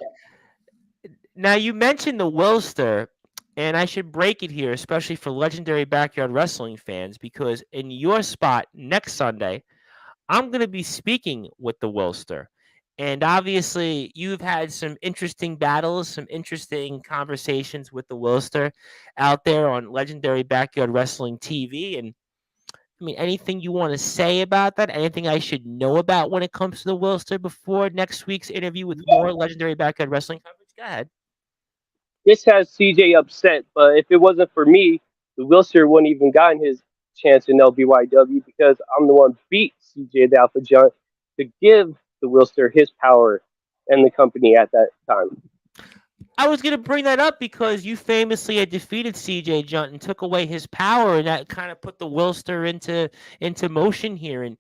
now you mentioned the Wilster, and I should break it here, especially for legendary backyard wrestling fans, because in your spot next Sunday, I'm going to be speaking with the Wilster. And obviously, you've had some interesting battles, some interesting conversations with the Wilster out there on Legendary Backyard Wrestling TV. And I mean, anything you want to say about that? Anything I should know about when it comes to the Wilster before next week's interview with yeah, more Legendary Backyard Wrestling coverage? Go ahead. this has CJ upset. But if it wasn't for me, the Wilster wouldn't even gotten his chance in LBYW because I'm the one who beat CJ the Alpha Giant to give the Wilster his power and the company at that time. I was going to bring that up because you famously had defeated CJ Junt and took away his power, and that kind of put the Wilster into motion here. And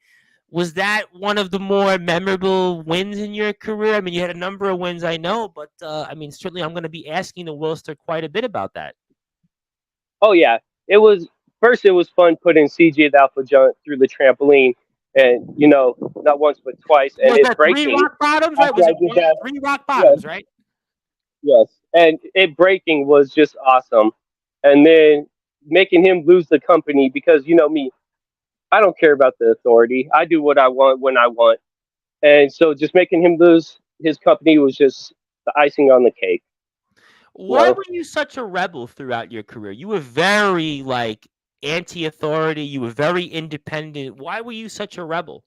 was that one of the more memorable wins in your career? I mean, you had a number of wins, I know, but I mean, certainly I'm going to be asking the Wilster quite a bit about that. Oh yeah, it was first. It was fun putting CJ the Alpha Giant through the trampoline, and not once but twice, and Was it that three breaking rock bottoms, right? after Was I it did that. three rock Yes, bottoms, right? yes, and it breaking was just awesome, and then making him lose the company because me, I don't care about the authority. I do what I want when I want, and so just making him lose his company was just the icing on the cake. You Why know, were you such a rebel throughout your career? You were very like anti-authority. You were very independent. Why were you such a rebel?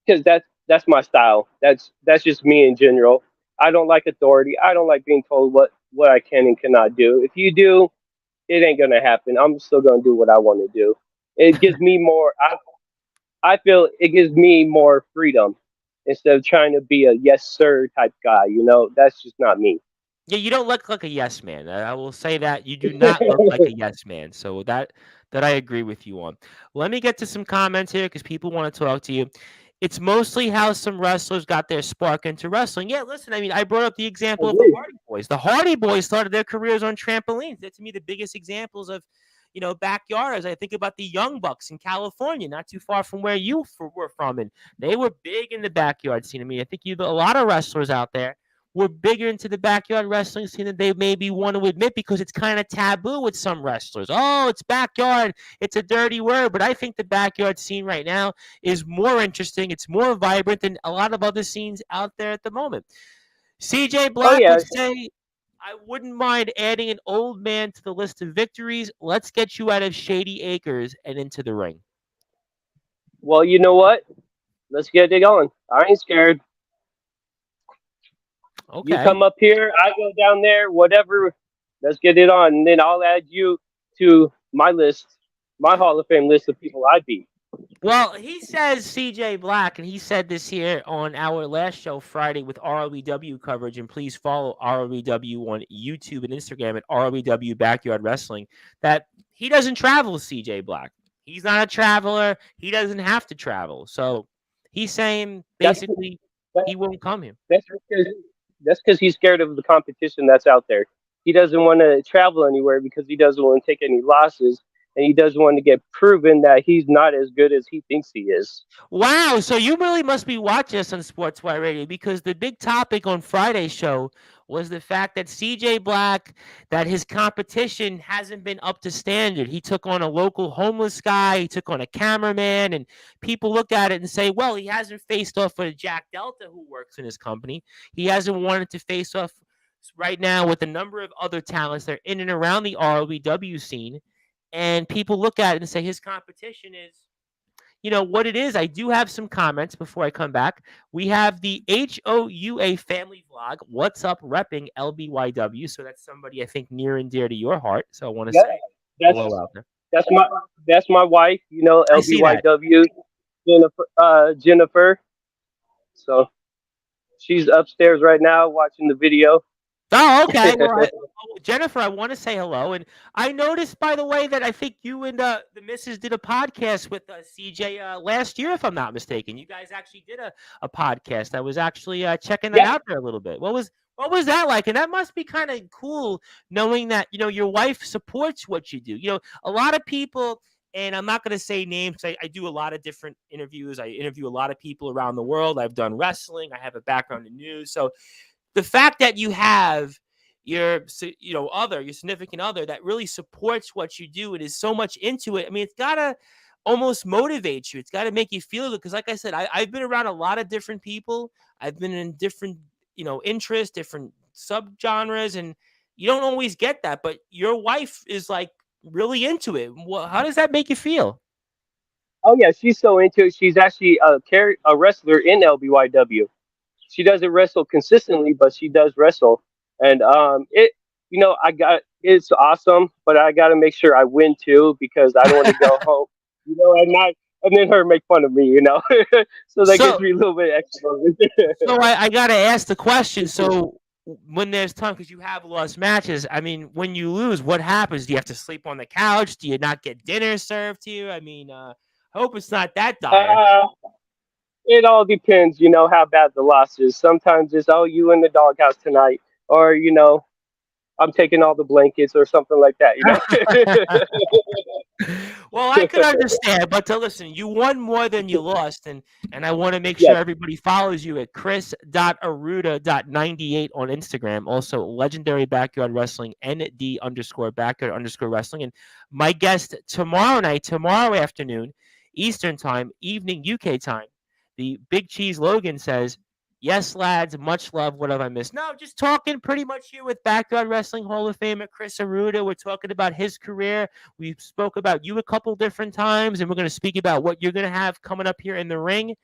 because that's my style. That's just me in general. I don't like authority. I don't like being told what I can and cannot do. If you do, it ain't gonna happen. I'm still gonna do what I want to do. It gives me more. I feel it gives me more freedom instead of trying to be a yes sir type guy. That's just not me. Yeah, you don't look like a yes man. I will say that you do not look like a yes man. So that I agree with you on. Let me get to some comments here because people want to talk to you. It's mostly how some wrestlers got their spark into wrestling. Yeah, listen, I mean, I brought up the I example of the agree. Hardy Boys. The Hardy Boys started their careers on trampolines. They're to me the biggest examples of, backyarders. I think about the Young Bucks in California, not too far from where you were from, and they were big in the backyard scene. I mean, I think you have a lot of wrestlers out there were bigger into the backyard wrestling scene than they maybe want to admit because it's kind of taboo with some wrestlers. Oh, it's backyard. It's a dirty word. But I think the backyard scene right now is more interesting. It's more vibrant than a lot of other scenes out there at the moment. CJ Oh Black yeah. would say, I wouldn't mind adding an old man to the list of victories. Let's get you out of Shady Acres and into the ring. Well, you know what? Let's get it going. I ain't scared. You Okay. come up here, I go down there, whatever. Let's get it on, and then I'll add you to my list, my Hall of Fame list of people I beat. Well, he says CJ Black, and he said this here on our last show Friday with ROEW coverage. And please follow ROEW on YouTube and Instagram at ROEW Backyard Wrestling. That he doesn't travel, CJ Black. He's not a traveler. He doesn't have to travel. So he's saying That's basically that, he won't come here. that's because he's scared of the competition that's out there. He doesn't want to travel anywhere because he doesn't want to take any losses, and he doesn't want to get proven that he's not as good as he thinks he is. Wow, so you really must be watching us on Sportswire Radio because the big topic on Friday's show was the fact that CJ Black, that his competition hasn't been up to standard. He took on a local homeless guy, he took on a cameraman, and people look at it and say, well, he hasn't faced off with Jack Delta, who works in his company. He hasn't wanted to face off right now with a number of other talents that are in and around the ROEW scene. And people look at it and say his competition is what it is. I do have some comments before I come back. We have the HOUA family vlog. What's up, repping LBYW? So that's somebody I think near and dear to your heart. So I want to Yeah, say hello that's out there. that's my wife. I see that. LBYW Jennifer. Jennifer. So she's upstairs right now watching the video. Oh, okay. Well, Jennifer, I want to say hello. And I noticed, by the way, that I think you and the missus did a podcast with CJ last year, if I'm not mistaken. You guys actually did a podcast. I was actually checking that Yeah, out there a little bit. What was that like? And that must be kind of cool knowing that, your wife supports what you do. A lot of people And I'm not going to say names. I do a lot of different interviews. I interview a lot of people around the world. I've done wrestling. I have a background in news. So the fact that you have your your significant other that really supports what you do and is so much into it, I mean, it's gotta almost motivate you. It's got to make you feel good, because like I said, I've been around a lot of different people. I've been in different interests, different subgenres, and you don't always get that, but your wife is like really into it. Well, how does that make you feel? Oh yeah, she's so into it. She's actually a wrestler in LBYW. She doesn't wrestle consistently, but she does wrestle. And it's awesome, but I got to make sure I win too, because I don't want to go home, and then her make fun of me, so that gives So me a little bit extra. So I got to ask the question. So when there's time, because you have lost matches, I mean, when you lose, what happens? Do you have to sleep on the couch? Do you not get dinner served to you? I mean, I hope it's not that dire. uh, it all depends, how bad the loss is. Sometimes it's, oh, you in the doghouse tonight, or I'm taking all the blankets or something like that. Well, I could understand, but to listen, you won more than you lost, and I want to make sure Yes. everybody follows you at chris.arruda.98 on Instagram. Also, Legendary Backyard Wrestling, ND_backyard_wrestling. And my guest tomorrow afternoon, Eastern time, evening UK time, the Big Cheese Logan says, yes, lads, much love. What have I missed? No, just talking pretty much here with Backyard Wrestling Hall of Famer Chris Arruda. We're talking about his career. We spoke about you a couple different times, and we're going to speak about what you're going to have coming up here in the ring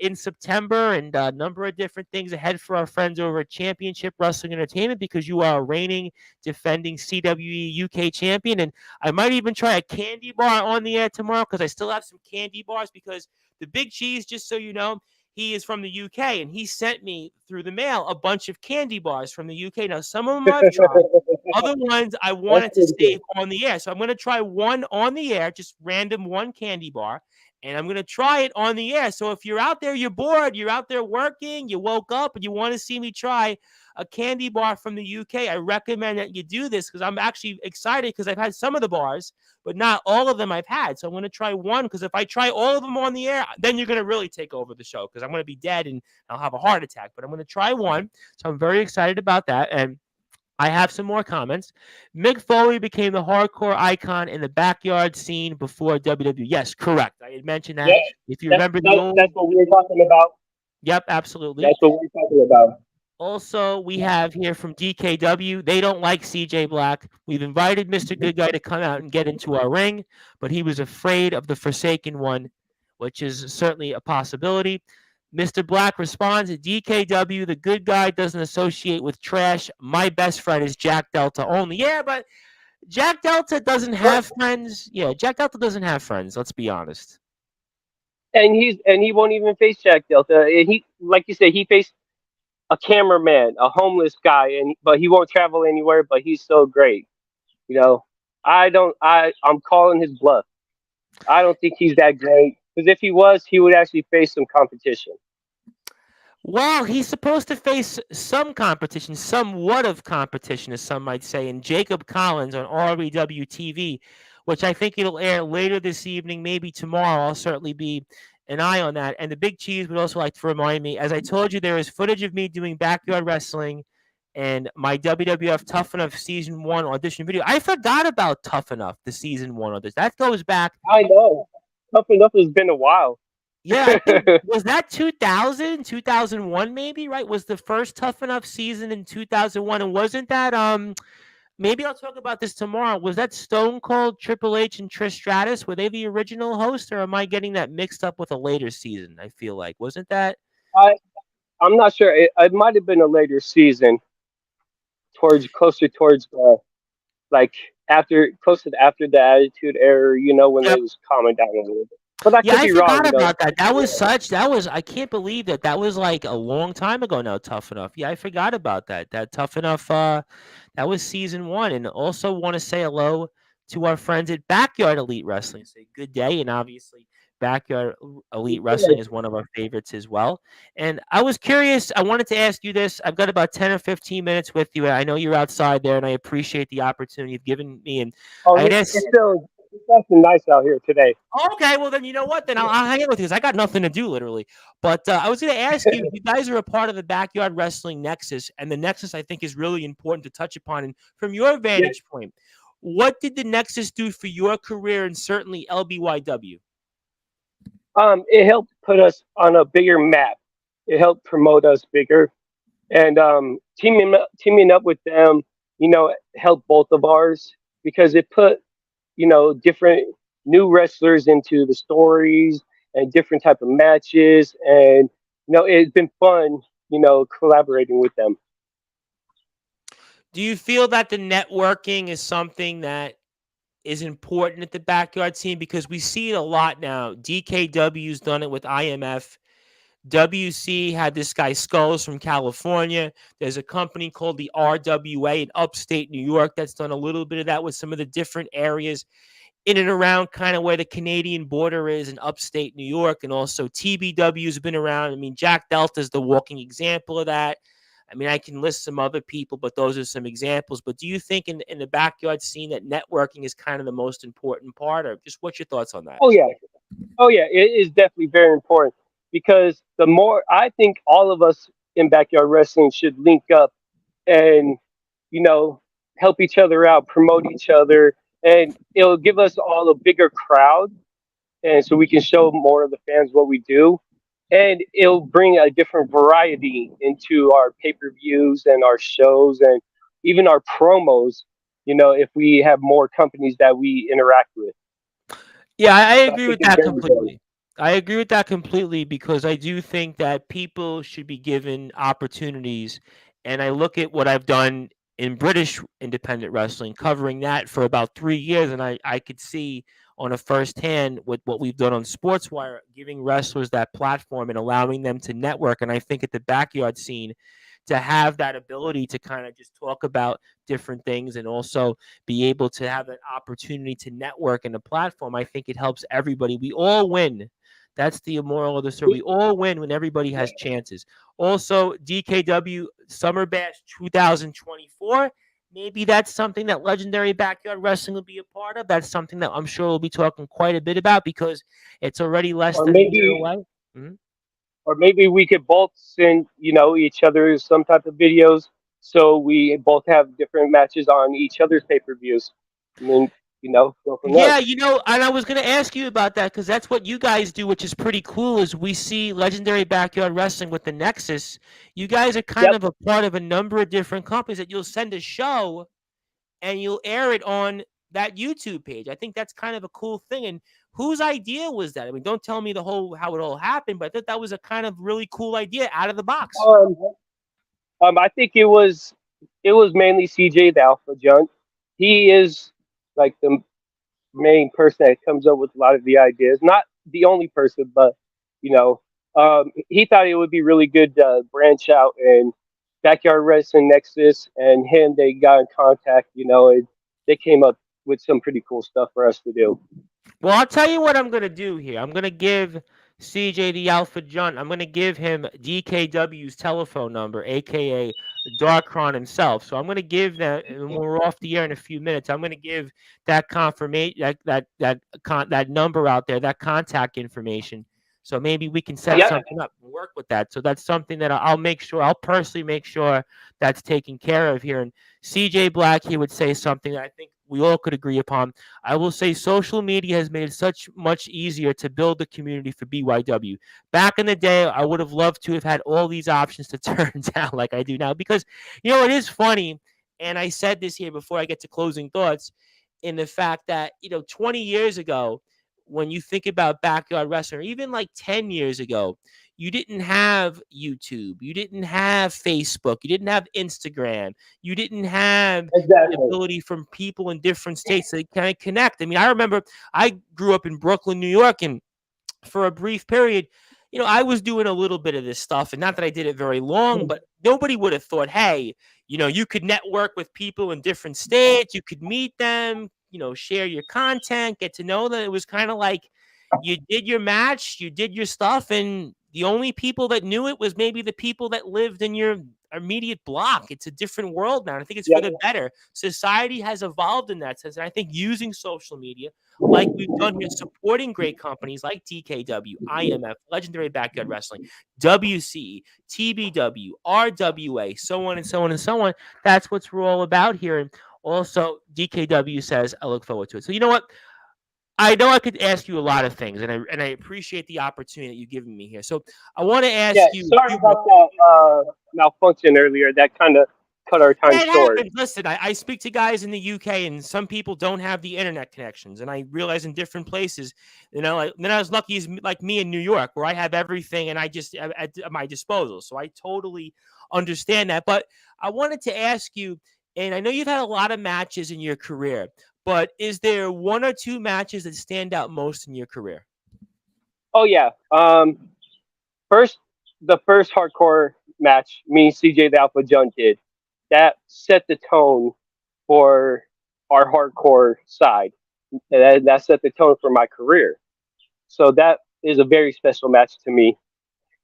in September, and a number of different things ahead for our friends over at Championship Wrestling Entertainment, because you are a reigning, defending CWE UK champion. And I might even try a candy bar on the air tomorrow, because I still have some candy bars, because the Big Cheese, just so you know, he is from the UK, and he sent me through the mail a bunch of candy bars from the UK. Now, some of them I've tried. Other ones I That's wanted to pretty save good. on the air. So I'm going to try one on the air, just random one candy bar, and I'm going to try it on the air. So if you're out there, you're bored, you're out there working, you woke up, and you want to see me try a candy bar from the UK, I recommend that you do this, because I'm actually excited, because I've had some of the bars, but not all of them I've had. So I'm going to try one, because if I try all of them on the air, then you're going to really take over the show, because I'm going to be dead and I'll have a heart attack. But I'm going to try one. So I'm very excited about that. And I have some more comments. Mick Foley became the hardcore icon in the backyard scene before WWE. Yes, correct. I had mentioned Yeah, that. If you remember the that's old, what we were talking about. yep, absolutely. That's what we were talking about. Also, we have here from DKW. They don't like CJ Black. We've invited Mr. Good Guy to come out and get into our ring, but he was afraid of the Forsaken One, which is certainly a possibility. Mr. Black responds, DKW, the good guy doesn't associate with trash. My best friend is Jack Delta only. Yeah, but Jack Delta doesn't But have friends. Yeah, Jack Delta doesn't have friends. Let's be honest. he won't even face Jack Delta. And he, like you said, he faced a cameraman, a homeless guy, but he won't travel anywhere. But he's so great. You know, I'm calling his bluff. I don't think he's that great, because if he was, he would actually face some competition. Well, he's supposed to face some competition, somewhat of competition, as some might say, in Jacob Collins on REW TV, which I think it'll air later this evening, maybe tomorrow. I'll certainly be an eye on that. And the Big Cheese would also like to remind me, as I told you, there is footage of me doing backyard wrestling and my WWF Tough Enough Season 1 audition video. I forgot about Tough Enough, the Season 1 audition. That goes back. I know. Tough Enough has been a while. Yeah, I think, was that 2000, 2001 maybe, right? Was the first Tough Enough season in 2001, and wasn't that maybe I'll talk about this tomorrow. Was that Stone Cold, Triple H, and Trish Stratus? Were they the original host, or am I getting that mixed up with a later season? I feel like, wasn't that? I I'm not sure. It might have been a later season, closer towards the, like, after the Attitude Era. When Yep. it was calming down a little bit. But I Yeah, could I be wrong. forgot about that. I can't believe that was like a long time ago now, Tough Enough. Yeah, I forgot about that. That Tough Enough, that was season 1. And also want to say hello to our friends at Backyard Elite Wrestling. Say good day. And obviously, Backyard Elite Wrestling is one of our favorites as well. And I was curious, I wanted to ask you this. I've got about 10 or 15 minutes with you. I know you're outside there, and I appreciate the opportunity you've given me. And Oh, I had it's asked, still It's actually nice out here today. Okay, well then you know what? Then I'll hang out with you because I got nothing to do literally. But I was going to ask you, you guys are a part of the Backyard Wrestling Nexus, and the Nexus I think is really important to touch upon. And from your Yeah. vantage point, what did the Nexus do for your career and certainly LBYW? It helped put us on a bigger map. It helped promote us bigger, and teaming up with them, helped both of ours because it put different new wrestlers into the stories and different type of matches, and it's been fun, collaborating with them. Do you feel that the networking is something that is important at the backyard scene? Because we see it a lot now. DKW's done it with IMF. WC had this guy Skulls from California. There's a company called the RWA in upstate New York that's done a little bit of that with some of the different areas in and around kind of where the Canadian border is in upstate New York. And also TBW's been around. I mean, Jack Delta is the walking example of that. I mean, I can list some other people, but those are some examples. But do you think in the backyard scene that networking is kind of the most important part, or just what's your thoughts on that? Oh yeah, oh yeah, it is definitely very important because the more I think all of us in backyard wrestling should link up and you know help each other out, promote each other, and it'll give us all a bigger crowd, and so we can show more of the fans what we do, and it'll bring a different variety into our pay-per-views and our shows and even our promos. If we have more companies that we interact with, Yeah, I so I agree think with it's that very good. completely. I agree with that completely because I do think that people should be given opportunities. And I look at what I've done in British independent wrestling, covering that for about 3 years, and I could see on a first hand with what we've done on Sportswire, giving wrestlers that platform and allowing them to network. And I think at the backyard scene, to have that ability to kind of just talk about different things and also be able to have that opportunity to network in a platform, I think it helps everybody. We all win. That's the moral of the story. We all win when everybody has chances. Also, DKW Summer Bash 2024. Maybe that's something that Legendary Backyard Wrestling will be a part of. That's something that I'm sure we'll be talking quite a bit about because it's already less Or than a year maybe away. Mhm. or maybe we could both send each other some type of videos so we both have different matches on each other's pay-per-views, and then go from there. Yeah, and I was going to ask you about that because that's what you guys do, which is pretty cool. Is we see Legendary Backyard Wrestling with the Nexus. You guys are kind Yep. of a part of a number of different companies that you'll send a show and you'll air it on that YouTube page. I think that's kind of a cool thing. And whose idea was that? I mean, don't tell me the whole how it all happened, but I thought that was a kind of really cool idea out of the box. um, I think it was mainly CJ the Alpha Junt. He is like the main person that comes up with a lot of the ideas. Not the only person, but you know, he thought it would be really good to branch out and backyard wrestling Nexus and him. They got in contact, and they came up with some pretty cool stuff for us to do. Well, I'll tell you what I'm going to do here. I'm going to give CJ the Alpha Junt, I'm going to give him DKW's telephone number, aka Darkron himself. So I'm going to give that, and when we're off the air in a few minutes, I'm going to give that confirmation, that number out there, that contact information. So maybe we can set Yeah, something up and work with that. So that's something that I'll make sure, I'll personally make sure that's taken care of here. And CJ Black, he would say something that I think we all could agree upon. I will say social media has made it such much easier to build the community for BYW. Back in the day, I would have loved to have had all these options to turn down like I do now because, it is funny. And I said this here before I get to closing thoughts in the fact that, 20 years ago, when you think about backyard wrestling, or even like 10 years ago, you didn't have YouTube, you didn't have Facebook, you didn't have Instagram, you didn't have the exactly. ability from people in different states to kind of connect. I mean, I remember I grew up in Brooklyn, New York, and for a brief period, I was doing a little bit of this stuff, and not that I did it very long, but nobody would have thought, hey, you could network with people in different states, you could meet them, share your content, get to know them. It was kind of like you did your match, you did your stuff, and the only people that knew it was maybe the people that lived in your immediate block. It's a different world now. And I think it's Yeah. for the better. Society has evolved in that sense. And I think using social media, like we've done here, supporting great companies like TKW, IMF, Legendary Backyard Wrestling, WC, TBW, RWA, so on and so on and so on. That's what we're all about here. And also, DKW says, I look forward to it. So you know what? I know I could ask you a lot of things, and I appreciate the opportunity that you've given me here. So I want to Yeah. ask you a Sorry few more. about that malfunction earlier. That kind of cut our time Yeah, it short. happens. Listen, I speak to guys in the UK, and some people don't have the internet connections, and I realize in different places, like, they're not as lucky as like me in New York, where I have everything and I just at my disposal. So I totally understand that. But I wanted to ask you, and I know you've had a lot of matches in your career, but is there one or two matches that stand out most in your career? Oh yeah. First, the first hardcore match, me and CJ the Alpha John did, that set the tone for our hardcore side. That set the tone for my career. So that is a very special match to me.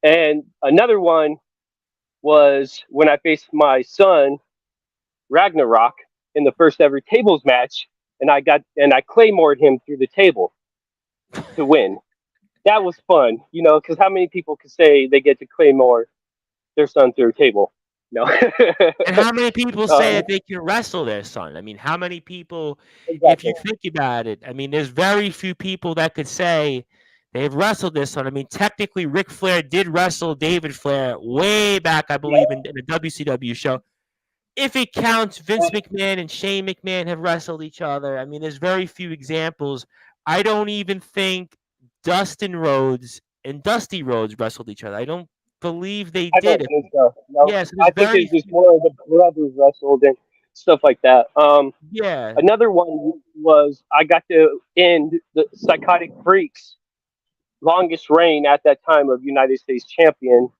And another one was when I faced my son Ragnarok in the first ever tables match, and I claymored him through the table to win. That was fun, because how many people could say they get to claymore their son through a table? No. And how many people say um, that they can wrestle their son? I mean, how many people, if exactly. you think about it, I mean, there's very few people that could say they've wrestled their son. I mean, technically, Ric Flair did wrestle David Flair way back, I Yeah. believe, in a WCW show. If it counts, Vince McMahon and Shane McMahon have wrestled each other. I mean, there's very few examples. I don't even think Dustin Rhodes and Dusty Rhodes wrestled each other. I don't believe they I don't did. think so. No, Yes, there's I think very it's just few. more of the brothers wrestled and stuff like that. Yeah. Another one was I got to end the Psychotic Freaks' longest reign at that time of United States champion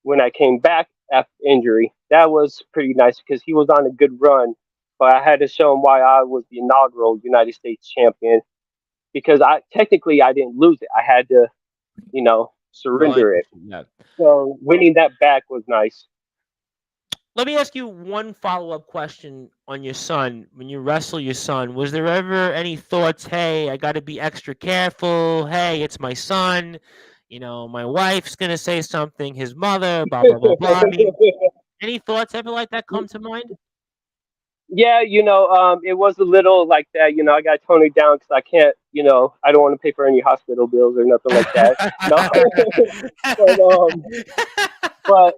when I came back after injury. That was pretty nice because he was on a good run, but I had to show him why I was the inaugural United States champion because I didn't lose it. I had to, surrender it. Yeah. So winning that back was nice. Let me ask you one follow-up question on your son. When you wrestle your son, was there ever any thoughts, hey, I got to be extra careful. Hey, it's my son. My wife's going to say something, his mother, blah, blah, blah, blah. I mean, any thoughts ever like that come to mind? Yeah, it was a little like that. I got to tone it down because I can't, I don't want to pay for any hospital bills or nothing like that. No, but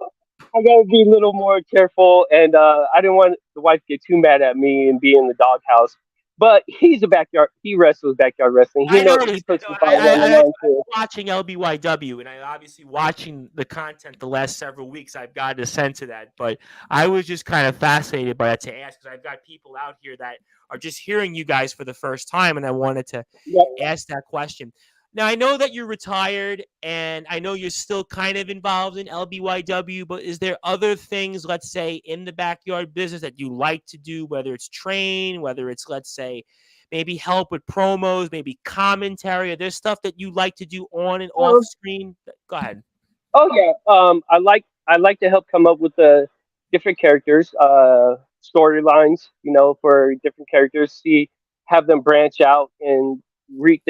I got to be a little more careful, and I didn't want the wife to get too mad at me and be in the doghouse. But he's a backyard. He wrestles backyard wrestling. I He noticed. puts his body on the I've line been too. watching LBYW, and I obviously watching the content the last several weeks. I've gotten a sense of that, but I was just kind of fascinated by that to ask because I've got people out here that are just hearing you guys for the first time, and I wanted to Yeah. ask that question. Now I know that you're retired, and I know you're still kind of involved in LBYW, but is there other things, let's say, in the backyard business that you like to do, whether it's train, whether it's, let's say, maybe help with promos, maybe commentary? Or there's stuff that you like to do on and off Um, screen? Go ahead. oh yeah. I like to help come up with the different characters, storylines. For different characters, have them branch out and reach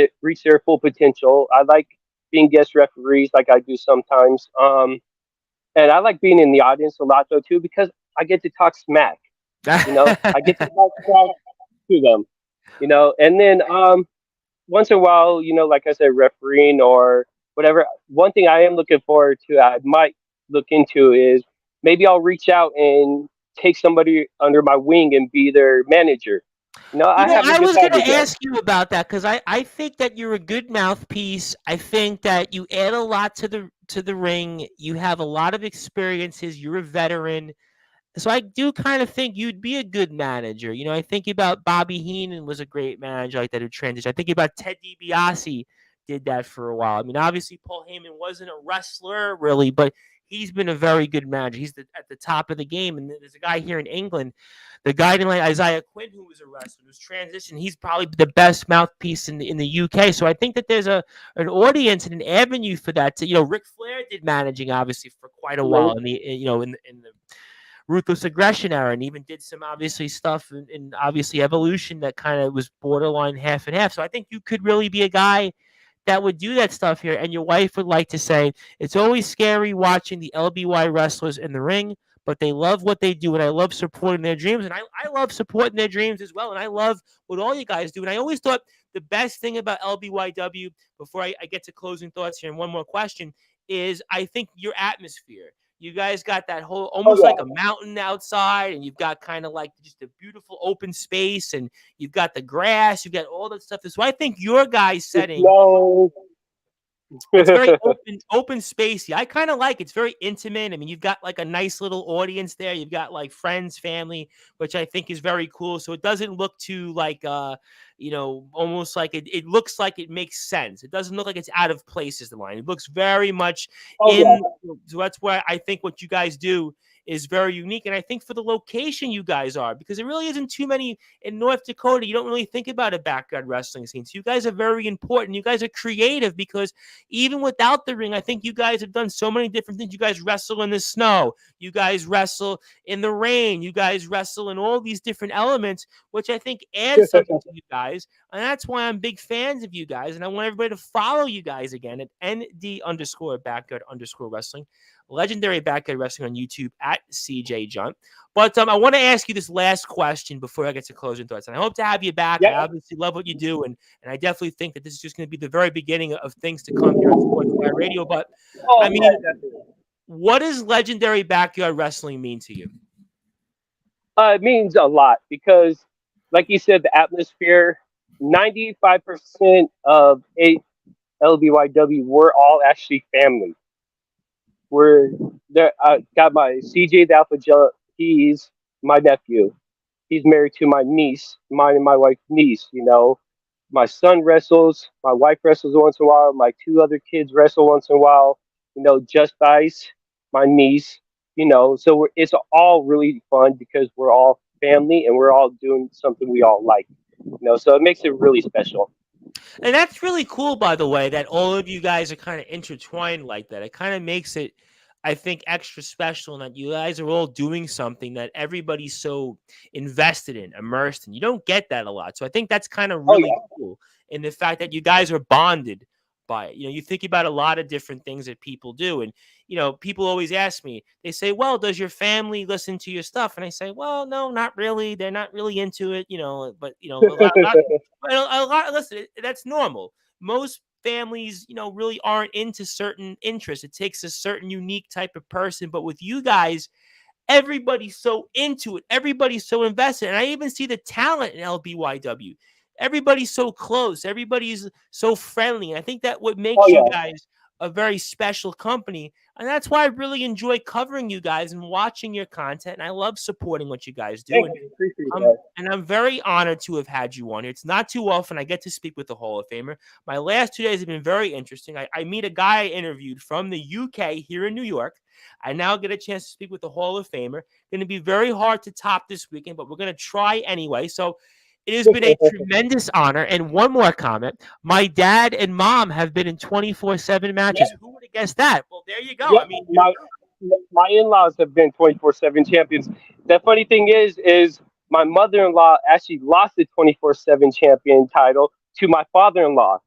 their full potential. I like being guest referees, like I do sometimes. And I like being in the audience a lot though too because I get to talk smack. I get to talk smack to them. And then once in a while, like I said, refereeing or whatever. One thing I am looking forward to, I might look into is maybe I'll reach out and take somebody under my wing and be their manager. I haven't I was going decided to yet. ask you about that because I think that you're a good mouthpiece. I think that you add a lot to the ring. You have a lot of experiences. You're a veteran. So I do kind of think you'd be a good manager. I think about Bobby Heenan was a great manager like that who transitioned. I think about Ted DiBiase did that for a while. I mean, obviously Paul Heyman wasn't a wrestler really, but he's been a very good manager. He's at the top of the game. And there's a guy here in England the guy like Isaiah Quinn, who was a wrestler, who's transitioned, he's probably the best mouthpiece in the UK. So I think that there's an audience and an avenue for that. Ric Flair did managing obviously for quite a while in the in the Ruthless Aggression era, and even did some obviously stuff in obviously Evolution that kind of was borderline half and half. So I think you could really be a guy that would do that stuff here. And your wife would like to say, it's always scary watching the LBY wrestlers in the ring, but they love what they do. And I love supporting their dreams. And I love supporting their dreams as well. And I love what all you guys do. And I always thought the best thing about LBYW, before I get to closing thoughts here and one more question, is I think your atmosphere. You guys got that whole almost like a mountain outside, and you've got kind of like just a beautiful open space, and you've got the grass, you've got all that stuff. So I think your guys' setting, it's very open spacey. I kind of like it. It's very intimate. I mean, you've got like a nice little audience there. You've got like friends, family, which I think is very cool. So it doesn't look too like almost like it looks like it makes sense. It doesn't look like it's out of place is the line. It looks very much so that's why I think what you guys do is very unique. And I think for the location you guys are, because there really isn't too many in North Dakota, you don't really think about a backyard wrestling scene. So you guys are very important. You guys are creative because even without the ring, I think you guys have done so many different things. You guys wrestle in the snow. You guys wrestle in the rain. You guys wrestle in all these different elements, which I think adds something to you guys. And that's why I'm big fans of you guys. And I want everybody to follow you guys again at ND_backyard_wrestling. Legendary Backyard Wrestling on YouTube at CJ Junt. But I want to ask you this last question before I get to closing thoughts. And I hope to have you back. I obviously love what you do. And I definitely think that this is just going to be the very beginning of things to come here on Sportzwire Radio. But I mean, what does Legendary Backyard Wrestling mean to you? It means a lot because, like you said, the atmosphere, 95% of LBYW, we're all actually family. We're there. I got my CJ the Alpha Jump. He's my nephew. He's married to my niece, mine and my wife's niece. My son wrestles. My wife wrestles once in a while. My two other kids wrestle once in a while. Just Ice, my niece. So it's all really fun because we're all family and we're all doing something we all like. So it makes it really special. And that's really cool, by the way, that all of you guys are kind of intertwined like that. It kind of makes it, I think, extra special in that you guys are all doing something that everybody's so invested in, immersed in. You don't get that a lot. So I think that's kind of really cool in the fact that you guys are bonded by it. You think about a lot of different things that people do. And, people always ask me, they say, well, does your family listen to your stuff? And I say, well, no, not really. They're not really into it, but, a lot, listen, that's normal. Most families, really aren't into certain interests. It takes a certain unique type of person. But with you guys, everybody's so into it. Everybody's so invested. And I even see the talent in LBYW. Everybody's so close. Everybody's so friendly. And I think that what makes you guys a very special company. And that's why I really enjoy covering you guys and watching your content. And I love supporting what you guys do. And I'm very honored to have had you on here. It's not too often I get to speak with the Hall of Famer. My last 2 days have been very interesting. I meet a guy I interviewed from the UK here in New York. I now get a chance to speak with the Hall of Famer. Going to be very hard to top this weekend, but we're going to try anyway. So it has been a tremendous honor. And one more comment. My dad and mom have been in 24/7 matches. Who would have guessed that? Well, there you go. I mean, my in-laws have been 24/7 champions. The funny thing is my mother-in-law actually lost the 24/7 champion title to my father-in-law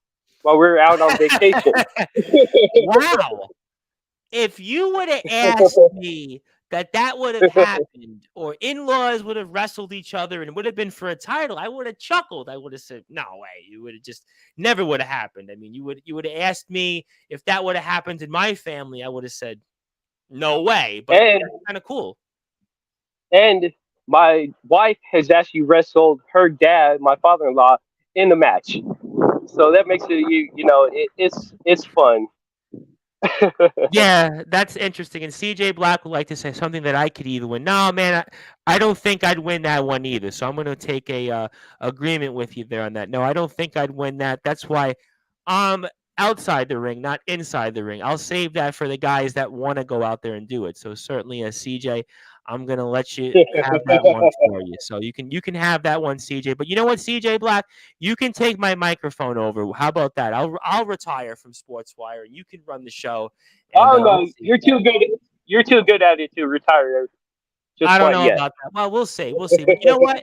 while we were out on vacation. Wow. If you would have asked me that would have happened, or in-laws would have wrestled each other and it would have been for a title, I would have chuckled. I would have said, no way. You would have just never would have happened. I mean, you would have asked me if that would have happened in my family. I would have said, no way. But it's kind of cool. And my wife has actually wrestled her dad, my father-in-law, in the match. So that makes it, it's fun. Yeah, that's interesting. And CJ Black would like to say something that I could either win. No, man, I don't think I'd win that one either. So I'm going to take a agreement with you there on that. No, I don't think I'd win that. That's why I'm outside the ring, not inside the ring. I'll save that for the guys that want to go out there and do it. So certainly, CJ, I'm gonna let you have that one for you. So you can have that one, CJ. But you know what, CJ Black, you can take my microphone over. How about that? I'll retire from Sportswire. You can run the show, and Oh no, let's see. you're too good. You're too good at it to retire just I don't quite know yet. about that. Well, we'll see. We'll see. But you know what?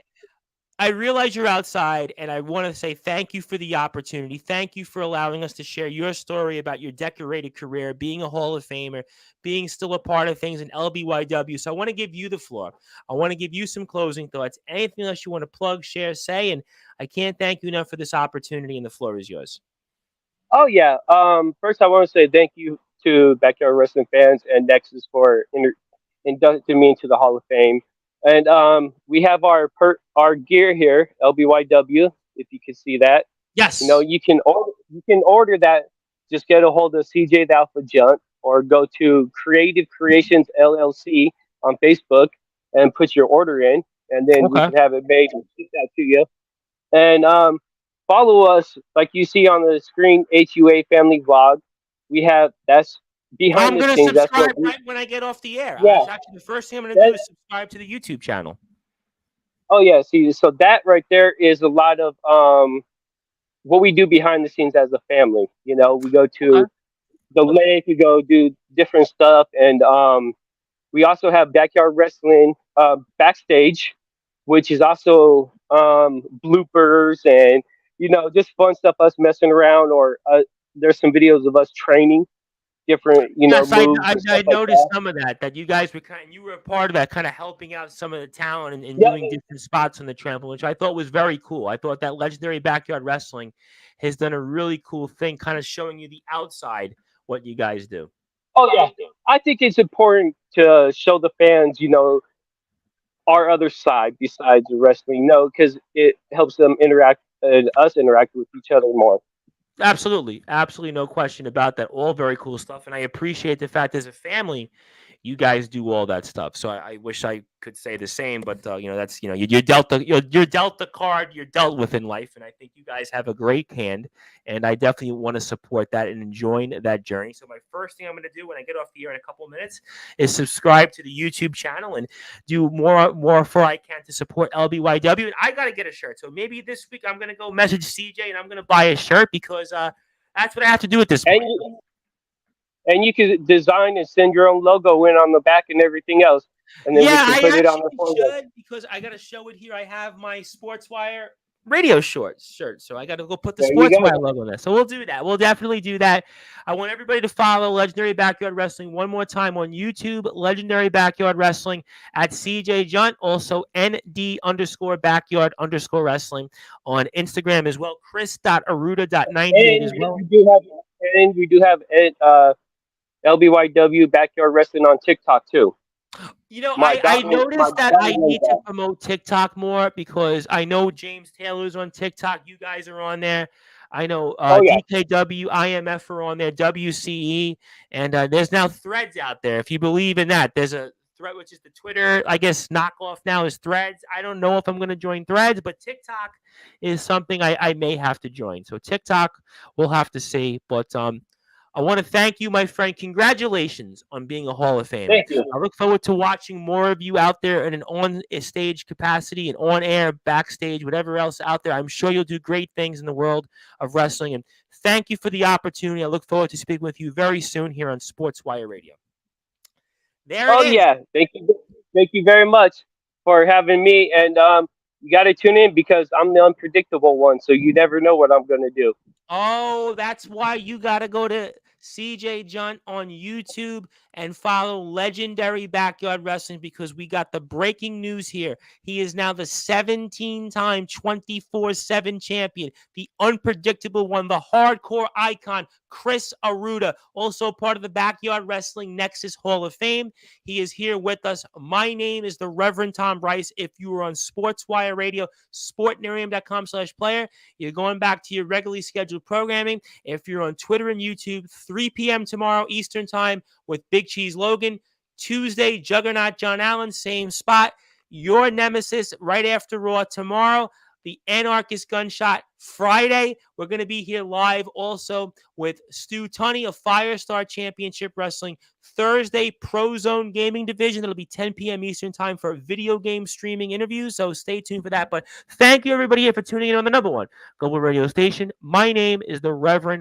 I realize you're outside, and I want to say thank you for the opportunity. Thank you for allowing us to share your story about your decorated career, being a Hall of Famer, being still a part of things in LBYW. So I want to give you the floor. I want to give you some closing thoughts. Anything else you want to plug, share, say, and I can't thank you enough for this opportunity, and the floor is yours. Oh yeah. First I want to say thank you to Backyard Wrestling fans and Nexus for inducting me into the Hall of Fame. And we have our gear here, LBYW. If you can see that, Yes. you can order that. Just get a hold of CJ the Alpha Junt or go to Creative Creations LLC on Facebook and put your order in, and then we Okay. can have it made and ship that to you. And follow us, like you see on the screen, HUA Family Vlog. We have that's behind I'm the going to scenes. That's what subscribe we, right when I get off the air. yeah. Actually, the first thing I'm going to do That, is subscribe to the YouTube channel. oh yeah, see, so that right there is a lot of what we do behind the scenes as a family. We go Okay. to the lake, we go do different stuff, and we also have backyard wrestling backstage, which is also bloopers and just fun stuff, us messing around, or there's some videos of us training different Yes, moves I and stuff I like noticed that. some of that you guys were you were a part of that, kind of helping out some of the talent and Yep. doing different spots on the trampoline, which I thought was very cool. I thought that Legendary Backyard Wrestling has done a really cool thing, kind of showing you the outside what you guys do. Oh yeah, I think it's important to show the fans, our other side besides the wrestling. No, because it helps them interact and us interact with each other more. Absolutely, absolutely, no question about that. All very cool stuff, and I appreciate the fact as a family you guys do all that stuff. So I wish I could say the same, but that's you're dealt you're dealt the card you're dealt with in life, and I think you guys have a great hand, and I definitely want to support that and join that journey. So my first thing I'm going to do when I get off the air in a couple of minutes is subscribe to the YouTube channel and do more for I can to support LBYW. And I got to get a shirt. So maybe this week I'm going to go message CJ and I'm going to buy a shirt because that's what I have to do at this And point. and you can design and send your own logo in on the back and everything else, and then we Yeah, can I put it on the actually forehead. should because I got to show it here. I have my Sportswire radio shorts shirt, so I got to go put the There you go. Sportswire logo on there. So we'll do that. We'll definitely do that. I want everybody to follow Legendary Backyard Wrestling one more time on YouTube, Legendary Backyard Wrestling at CJ Junt, also ND_backyard_wrestling on Instagram as well. Chris.Arruda.98 as And well. we do have LBYW Backyard Wrestling on TikTok too. I My noticed that daughter I knows need to that. promote TikTok more because I know James Taylor's on TikTok. You guys are on there. I know Oh yeah. DKW, IMF are on there, WCE, and there's now Threads out there. If you believe in that, there's a thread which is the Twitter, I guess, knockoff now is Threads. I don't know if I'm going to join Threads, but TikTok is something I may have to join. So TikTok, we'll have to see. But I want to thank you, my friend. Congratulations on being a Hall of Famer. Thank you. I look forward to watching more of you out there in an on-stage capacity and on-air, backstage, whatever else out there. I'm sure you'll do great things in the world of wrestling. And thank you for the opportunity. I look forward to speaking with you very soon here on Sportswire Radio. There it Oh is. yeah. Thank you very much for having me. And you got to tune in because I'm the unpredictable one, so you never know what I'm gonna do. Oh, that's why you got to go to CJ Junt on YouTube and follow Legendary Backyard Wrestling because we got the breaking news here. He is now the 17-time 24/7 champion, the unpredictable one, the hardcore icon, Chris Arruda, also part of the Backyard Wrestling Nexus Hall of Fame. He is here with us. My name is the Reverend Tom Bryce. If you were on Sportswire Radio, sportnarium.com/player, you're going back to your regularly scheduled programming. If you're on Twitter and YouTube, 3 p.m. tomorrow Eastern Time with Big Cheese Logan. Tuesday, Juggernaut John Allen, same spot. Your nemesis right after Raw tomorrow. the Anarchist Gunshot. Friday, we're going to be here live also with Stu Tunney of Firestar Championship Wrestling. Thursday, Pro Zone Gaming Division. It'll be 10 p.m. Eastern Time for video game streaming interviews, so stay tuned for that. But thank you, everybody, here for tuning in on the number one global radio station. My name is the Reverend